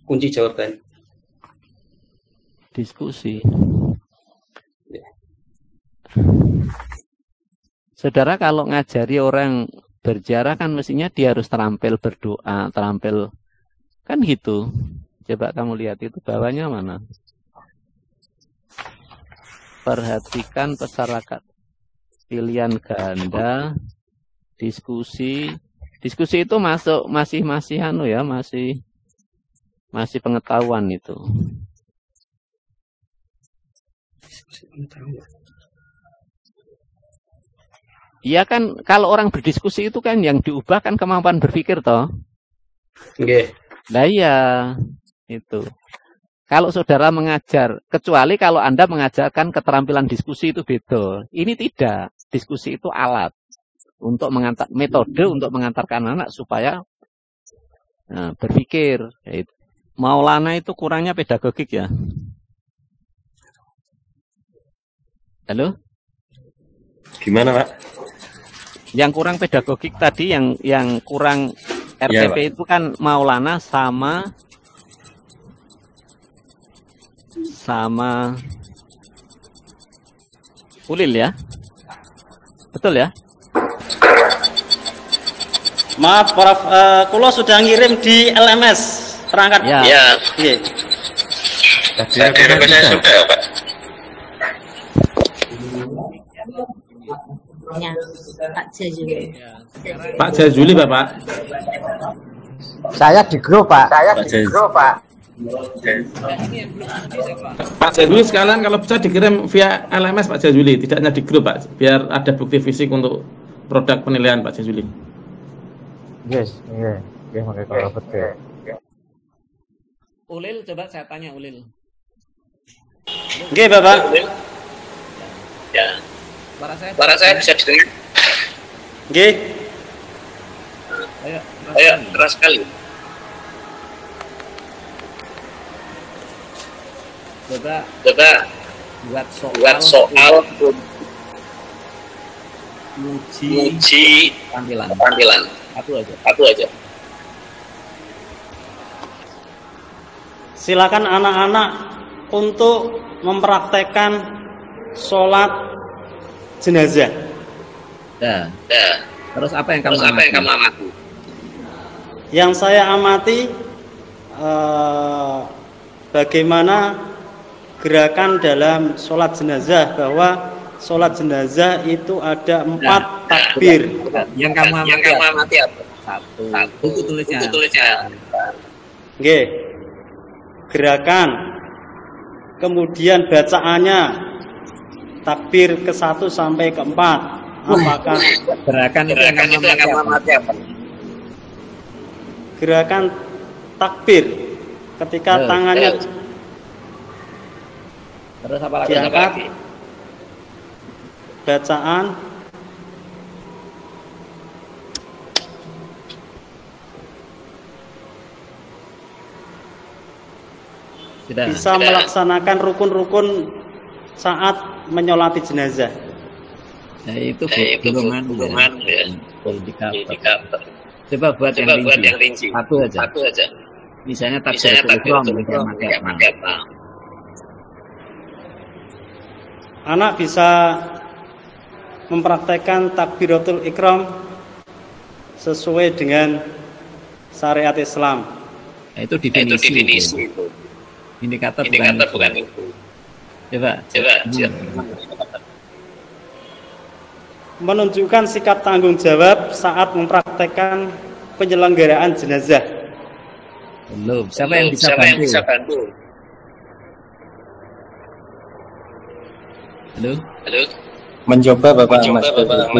kunci jawaban. Diskusi. Saudara kalau ngajari orang berziarah kan mestinya dia harus terampil berdoa, terampil kan gitu. Coba kamu lihat itu bawahnya mana? Perhatikan masyarakat. Pilihan ganda, diskusi. Diskusi itu masuk masih ya, masih pengetahuan itu. Iya kan, kalau orang berdiskusi itu kan yang diubah kan kemampuan berpikir toh. Nah iya, itu. Kalau saudara mengajar, kecuali kalau Anda mengajarkan keterampilan diskusi itu beda. Ini tidak, diskusi itu alat untuk metode untuk mengantarkan anak supaya berpikir. Maulana itu kurangnya pedagogik ya. Halo? Gimana Pak? Yang kurang pedagogik tadi, yang kurang RTP ya, itu kan Maulana sama Ulil ya? Betul ya? Maaf, Prof. Kulo sudah ngirim di LMS perangkat. Ya. Saya kirim ke saya sudah, Pak. Ya, Pak Jazuli. Pak Jazuli, Bapak. Saya di grup, Pak. Pak Jazuli sekalian kalau bisa dikirim via LMS Pak Jazuli, tidak hanya di grup Pak, biar ada bukti fisik untuk produk penilaian Pak Jazuli. Yes, iya, kalau betul. Ulil, coba saya tanya Ulil. Oke, Bapak. Ya. Suara saya bisa didengar? Oke. Ayo. Ayo, keras sekali. Coba buat soal uji tampilan. Satu aja. Silakan anak-anak untuk mempraktekkan sholat jenazah. Ya. Terus apa yang kamu amati? Yang saya amati bagaimana gerakan dalam sholat jenazah, bahwa sholat jenazah itu ada 4 takbir. Yang kamu amati apa? Satu. Buku tulisnya. Oke. Gerakan, kemudian bacaannya takbir ke-1 sampai ke-4. Apakah gerakan itu yang kamu amati apa? Gerakan takbir ketika tangannya terus apa lagi? Diangkat, bacaan, bisa melaksanakan rukun-rukun saat menyolati jenazah. Nah, itu belum ya. Indikator. Coba buat yang rinci. Satu aja. Misalnya takbiratul ihram apa? Anak bisa mempraktekkan takbiratul ihram sesuai dengan syariat Islam. Nah, itu definisi itu. Indikator bukan itu. Coba. Menunjukkan sikap tanggung jawab saat mempraktekkan penyelenggaraan jenazah. Belum. Siapa yang bisa bantu? Halo. Mencoba Bapak Mas.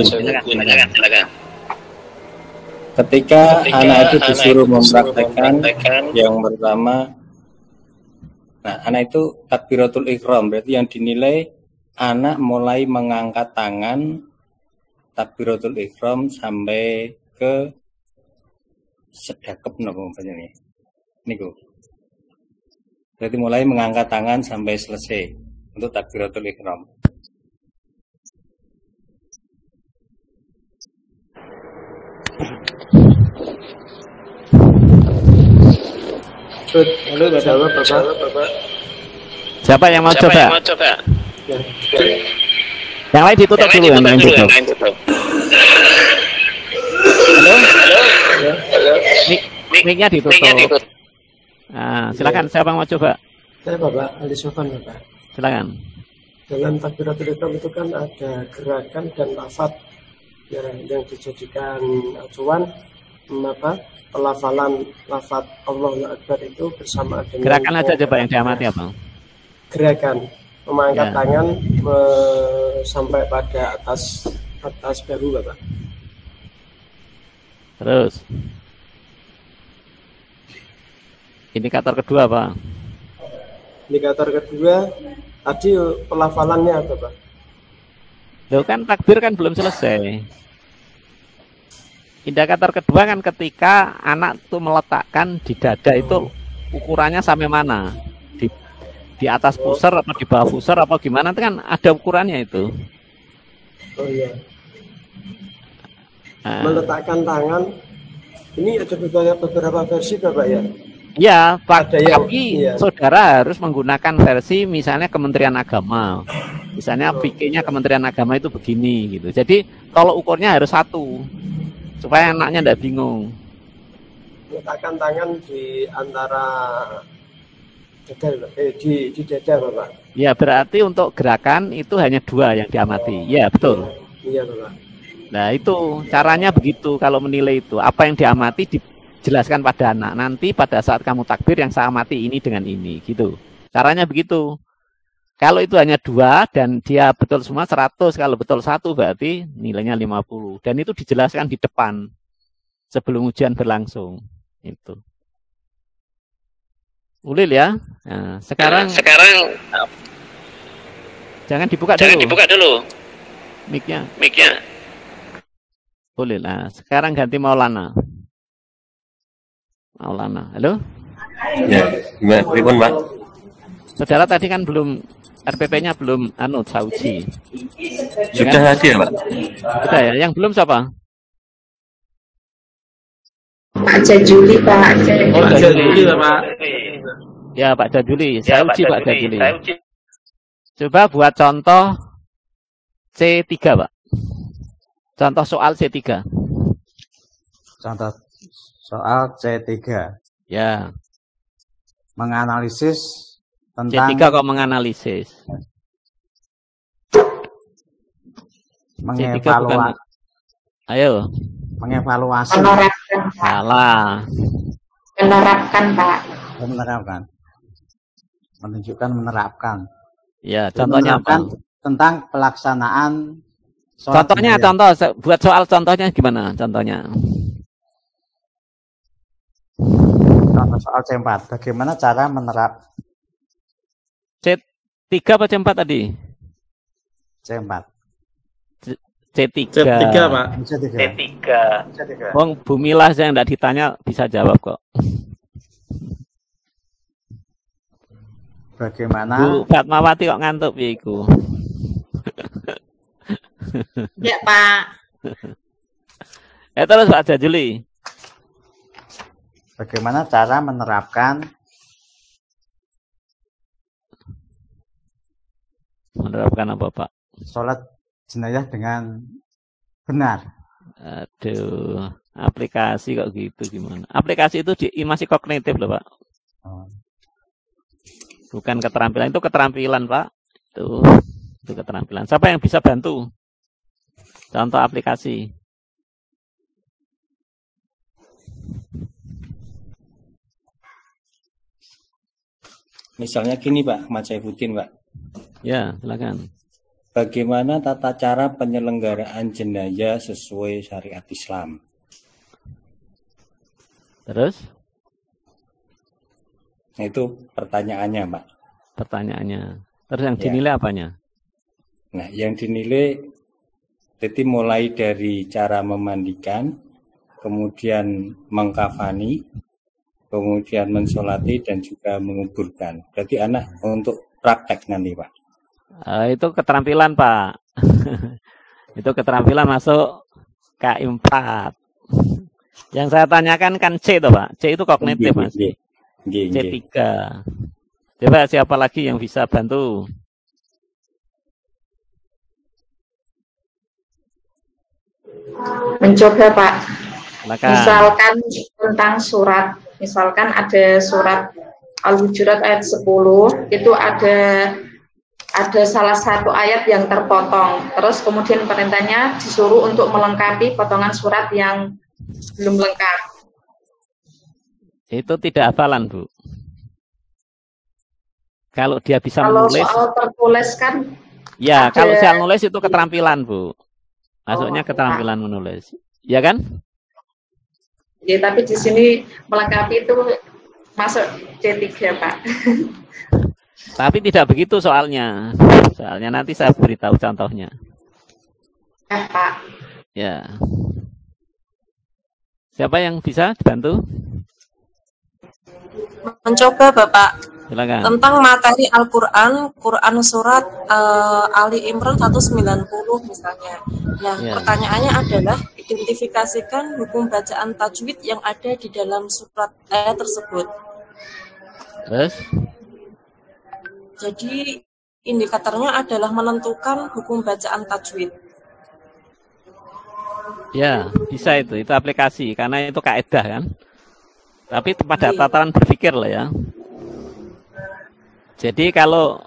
Silakan. Ketika anak itu disuruh mempraktekkan yang pertama, nah anak itu takbiratul ihram, berarti yang dinilai anak mulai mengangkat tangan takbiratul ihram sampai ke sedekap napa umpamanya niku. Berarti mulai mengangkat tangan sampai selesai untuk takbiratul ihram. Jawab Bapak. Siapa yang mau coba? Ya. Yang lain ditutup dulu. Halo. Mic-nya ditutup. Nah, silakan. Siapa yang mau coba? Saya Bapak Ali Sofan Bapak. Silakan. Dalam takbiratul ihram itu kan ada gerakan dan lafaz yang dijadikan acuan pelafalan lafaz Allahu Akbar itu bersama dengan gerakan aja coba yang diamati apa? Gerakan mengangkat tangan sampai pada atas bahu Bapak. Terus indikator kedua apa? Indikator kedua tadi pelafalannya apa Pak? Loh kan takbir kan belum selesai. Indikator kedua kan ketika anak itu meletakkan di dada itu ukurannya sampai mana? Di atas pusar atau di bawah pusar apa gimana? Itu kan ada ukurannya itu. Oh iya. Meletakkan tangan. Ini ada beberapa versi Bapak ya? Ya, tapi saudara harus menggunakan versi misalnya Kementerian Agama. Misalnya fikihnya Kementerian Agama itu begini gitu. Jadi kalau ukurnya harus satu. Supaya anaknya tidak bingung. Meletakkan tangan di antara dada, di dada Bapak. Ya berarti untuk gerakan itu hanya 2 yang diamati. Ya betul. Iya Bapak. Nah itu caranya begitu kalau menilai itu. Apa yang diamati dijelaskan pada anak. Nanti pada saat kamu takbir yang saya amati ini dengan ini gitu. Caranya begitu. Kalau itu hanya 2 dan dia betul semua 100, kalau betul 1 berarti nilainya 50. Dan itu dijelaskan di depan sebelum ujian berlangsung. Itu. Ulil ya. Nah, sekarang jangan dibuka dulu. Mic-nya. Ulil. Nah, sekarang ganti Maulana. Maulana. Halo? Ya, gimana pripun, Pak? Saudara tadi kan belum RPP-nya belum sauji. Sudah haji ya, Pak? Sudah ya. Yang belum siapa? Pak Jajuli, Pak. Oh, Pak Jajuli, Pak. Ya, Pak Jajuli. Saya uji, Pak Jajuli. Coba buat contoh C3, Pak. Contoh soal C3. Contoh soal C3. Ya. Menganalisis tentang C3 kok menganalisis. Mengevaluasi. Ayo. Mengevaluasi. Menerapkan, Pak. Salah. Menerapkan, Pak. Menerapkan. Menunjukkan menerapkan. Ya, contohnya apa? Tentang pelaksanaan. Contohnya, buat soal contohnya gimana? Contohnya. Contoh soal C4. Bagaimana cara menerap C3 apa C4 tadi? C4. C3. C3, Pak. C3. Wong Bumilah saya enggak ditanya bisa jawab kok. Bagaimana? Bu Fatmawati kok ngantuk ya iku. Ya, Pak. Terus Pak Jajuli. Bagaimana cara menerapkan apa, Pak? Sholat jenazah dengan benar. Aduh, aplikasi kok gitu gimana? Aplikasi itu masih kognitif loh, Pak. Bukan keterampilan, itu keterampilan, Pak. Itu keterampilan. Siapa yang bisa bantu? Contoh aplikasi. Misalnya gini, Pak, Ahmad Saifuddin, Pak. Ya, silakan. Bagaimana tata cara penyelenggaraan jenazah sesuai syariat Islam? Terus? Nah, itu pertanyaannya, Pak. Pertanyaannya. Terus yang dinilai apanya? Nah, yang dinilai jadi mulai dari cara memandikan, kemudian mengkafani, kemudian mensolati dan juga menguburkan. Berarti anak untuk praktek nanti, Pak. Itu keterampilan, Pak. Itu keterampilan masuk K4. Yang saya tanyakan kan C itu, Pak. C itu kognitif, Mas. C3. Coba siapa lagi yang bisa bantu? Mencoba, Pak. Silakan. Misalkan tentang surat, misalkan ada surat Al-Hujurat ayat 10, itu ada salah satu ayat yang terpotong. Terus kemudian perintahnya disuruh untuk melengkapi potongan surat yang belum lengkap. Itu tidak hafalan, Bu. Kalau dia bisa menulis. Kalau soal tertulis kan. Ya, kalau soal nulis itu keterampilan, Bu. Masuknya keterampilan menulis. Ya kan? Ya, tapi di sini melengkapi itu masuk C3, Pak. Tapi tidak begitu soalnya. Soalnya nanti saya beritahu contohnya. Ya, Pak. Ya. Siapa yang bisa dibantu? Mencoba, Bapak. Silakan. Tentang materi Al-Quran, Quran surat Ali Imran 190 misalnya. Nah, pertanyaannya adalah identifikasikan hukum bacaan tajwid yang ada di dalam surat ayat tersebut. Terus? Jadi indikatornya adalah menentukan hukum bacaan tajwid. Ya, bisa itu aplikasi karena itu kaidah kan. Tapi pada tataran berpikir lah ya. Jadi kalau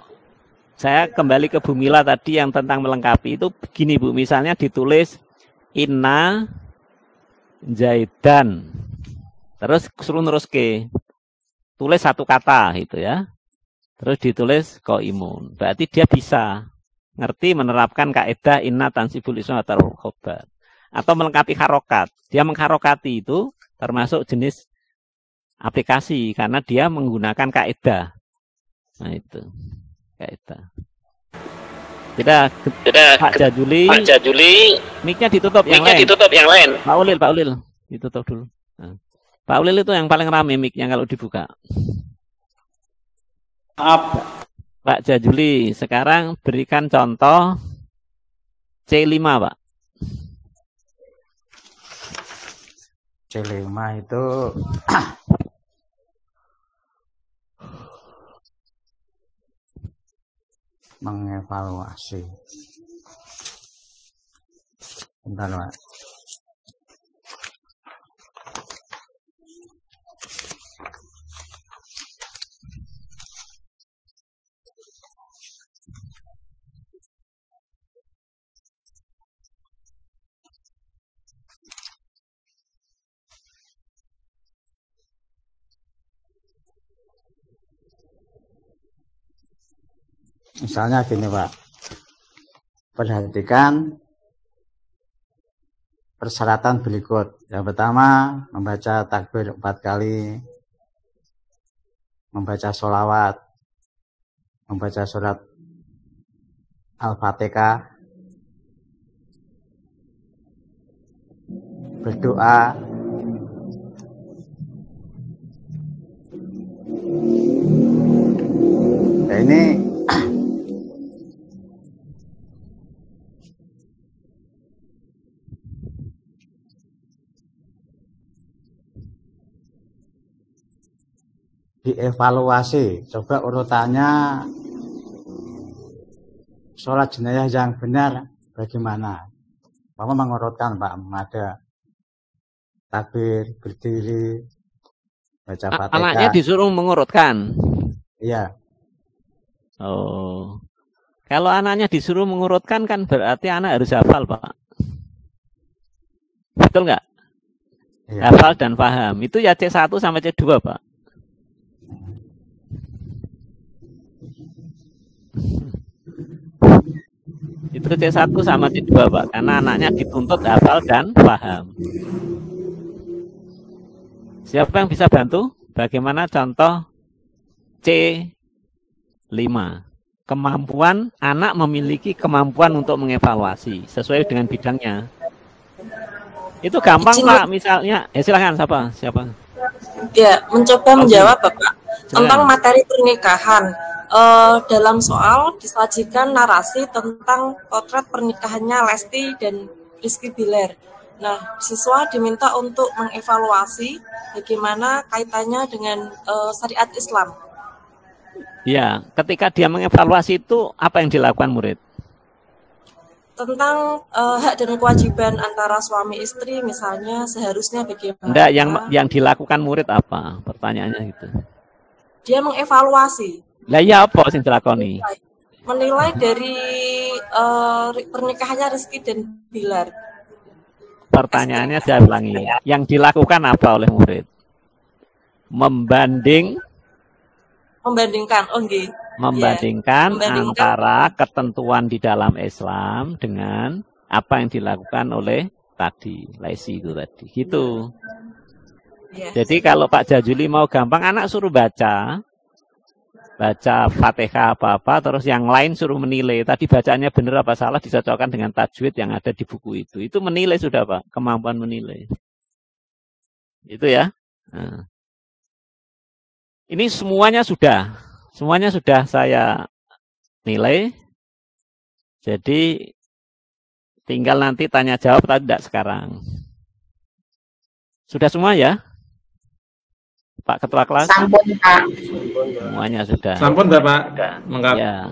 saya kembali ke Bumila tadi yang tentang melengkapi itu begini, Bu, misalnya ditulis inna Zaidan. Terus suruh terus tulis satu kata gitu ya. Terus ditulis qaimun. Berarti dia bisa ngerti menerapkan kaidah inna tansibul ism atau khobar. Atau melengkapi harokat. Dia mengharokati itu termasuk jenis aplikasi karena dia menggunakan kaidah. Nah itu kaidah. Kita Pak Jajuli. Mic-nya ditutup yang lain. Ditutup yang lain. Pak Ulil ditutup dulu. Nah. Pak Ulil itu yang paling rame mic-nya kalau dibuka. Maaf. Pak Jajuli, sekarang berikan contoh C5, Pak. C5 itu mengevaluasi. Bentar, Pak. Misalnya gini, Pak. Perhatikan persyaratan berikut. Yang pertama, membaca takbir 4 kali, membaca sholawat, membaca surat Al-Fatihah, berdoa, nah, ini dievaluasi. Coba urutannya sholat jenazah yang benar bagaimana? Bapak mengurutkan, Pak, ada takbir, berdiri, baca Fatihah. Anaknya disuruh mengurutkan. Iya. Oh. Kalau anaknya disuruh mengurutkan kan berarti anak harus hafal, Pak. Betul nggak? Iya. Hafal dan paham. Itu ya C1 sampai C2, Pak. Itu C1 sama C2, Pak. Karena anaknya dituntut hafal dan paham. Siapa yang bisa bantu? Bagaimana contoh C5? Kemampuan, anak memiliki kemampuan untuk mengevaluasi sesuai dengan bidangnya. Itu gampang, Pak. Misalnya, silakan siapa? Ya, mencoba menjawab, Bapak, tentang materi pernikahan. Dalam soal disajikan narasi tentang potret pernikahannya Lesti dan Rizky Bilar. Nah, siswa diminta untuk mengevaluasi bagaimana kaitannya dengan syariat Islam. Ya, ketika dia mengevaluasi itu apa yang dilakukan murid? Tentang hak dan kewajiban antara suami istri, misalnya seharusnya bagaimana? Enggak, yang dilakukan murid apa? Pertanyaannya gitu. Dia mengevaluasi. Lah ya apa sing dilakoni? Menilai dari pernikahannya Rizky dan Bilar. Pertanyaannya saya ulangi. Yang dilakukan apa oleh murid? Membandingkan antara ketentuan di dalam Islam dengan apa yang dilakukan oleh Lesi itu tadi. Gitu. Jadi kalau Pak Jajuli mau gampang, anak suruh baca Fatihah apa-apa, terus yang lain suruh menilai. Tadi bacanya benar apa salah, dicocokkan dengan tajwid yang ada di buku itu. Itu menilai sudah, Pak. Kemampuan menilai. Itu ya. Nah. Ini semuanya sudah saya nilai. Jadi tinggal nanti tanya jawab atau tidak sekarang. Sudah semua ya? Pak Ketua Kelas? Sampun, Pak. Semuanya sudah. Sampun, Bapak. Mengap. Ya.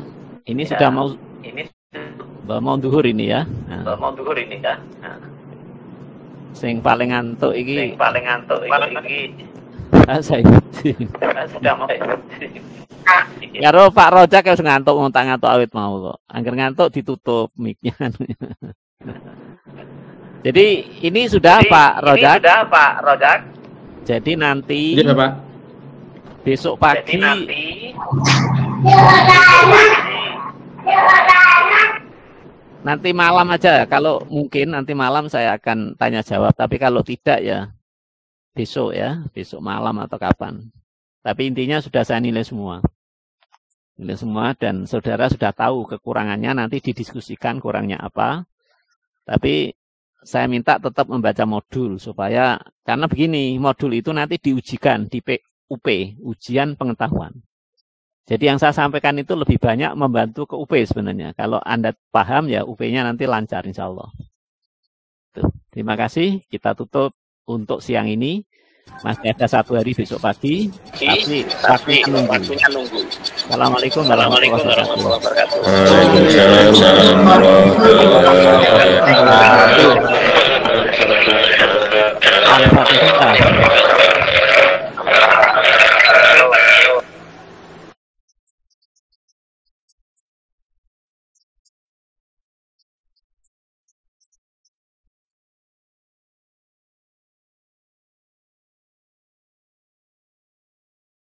Ini sudah mau duhur ini ya. Nah. Sing paling ngantuk iki. Saya sudah mau. Karo Pak Rojak wis ngantuk ngantuk awit mau kok. Angger ngantuk ditutup mic-nya. Jadi ini sudah Pak Rojak. Jadi nanti besok pagi nanti malam aja. Kalau mungkin nanti malam saya akan tanya jawab. Tapi kalau tidak ya besok malam atau kapan. Tapi intinya sudah saya nilai semua. Dan saudara sudah tahu kekurangannya, nanti didiskusikan kurangnya apa. Tapi saya minta tetap membaca modul supaya, karena begini, modul itu nanti diujikan di UP, ujian pengetahuan. Jadi yang saya sampaikan itu lebih banyak membantu ke UP sebenarnya. Kalau Anda paham ya UP-nya nanti lancar insya Allah. Tuh, terima kasih, kita tutup untuk siang ini. Masih ada 1 hari besok pagi, tapi waktunya nunggu. Assalamualaikum warahmatullahi wabarakatuh. Waalaikumsalam warahmatullahi wabarakatuh.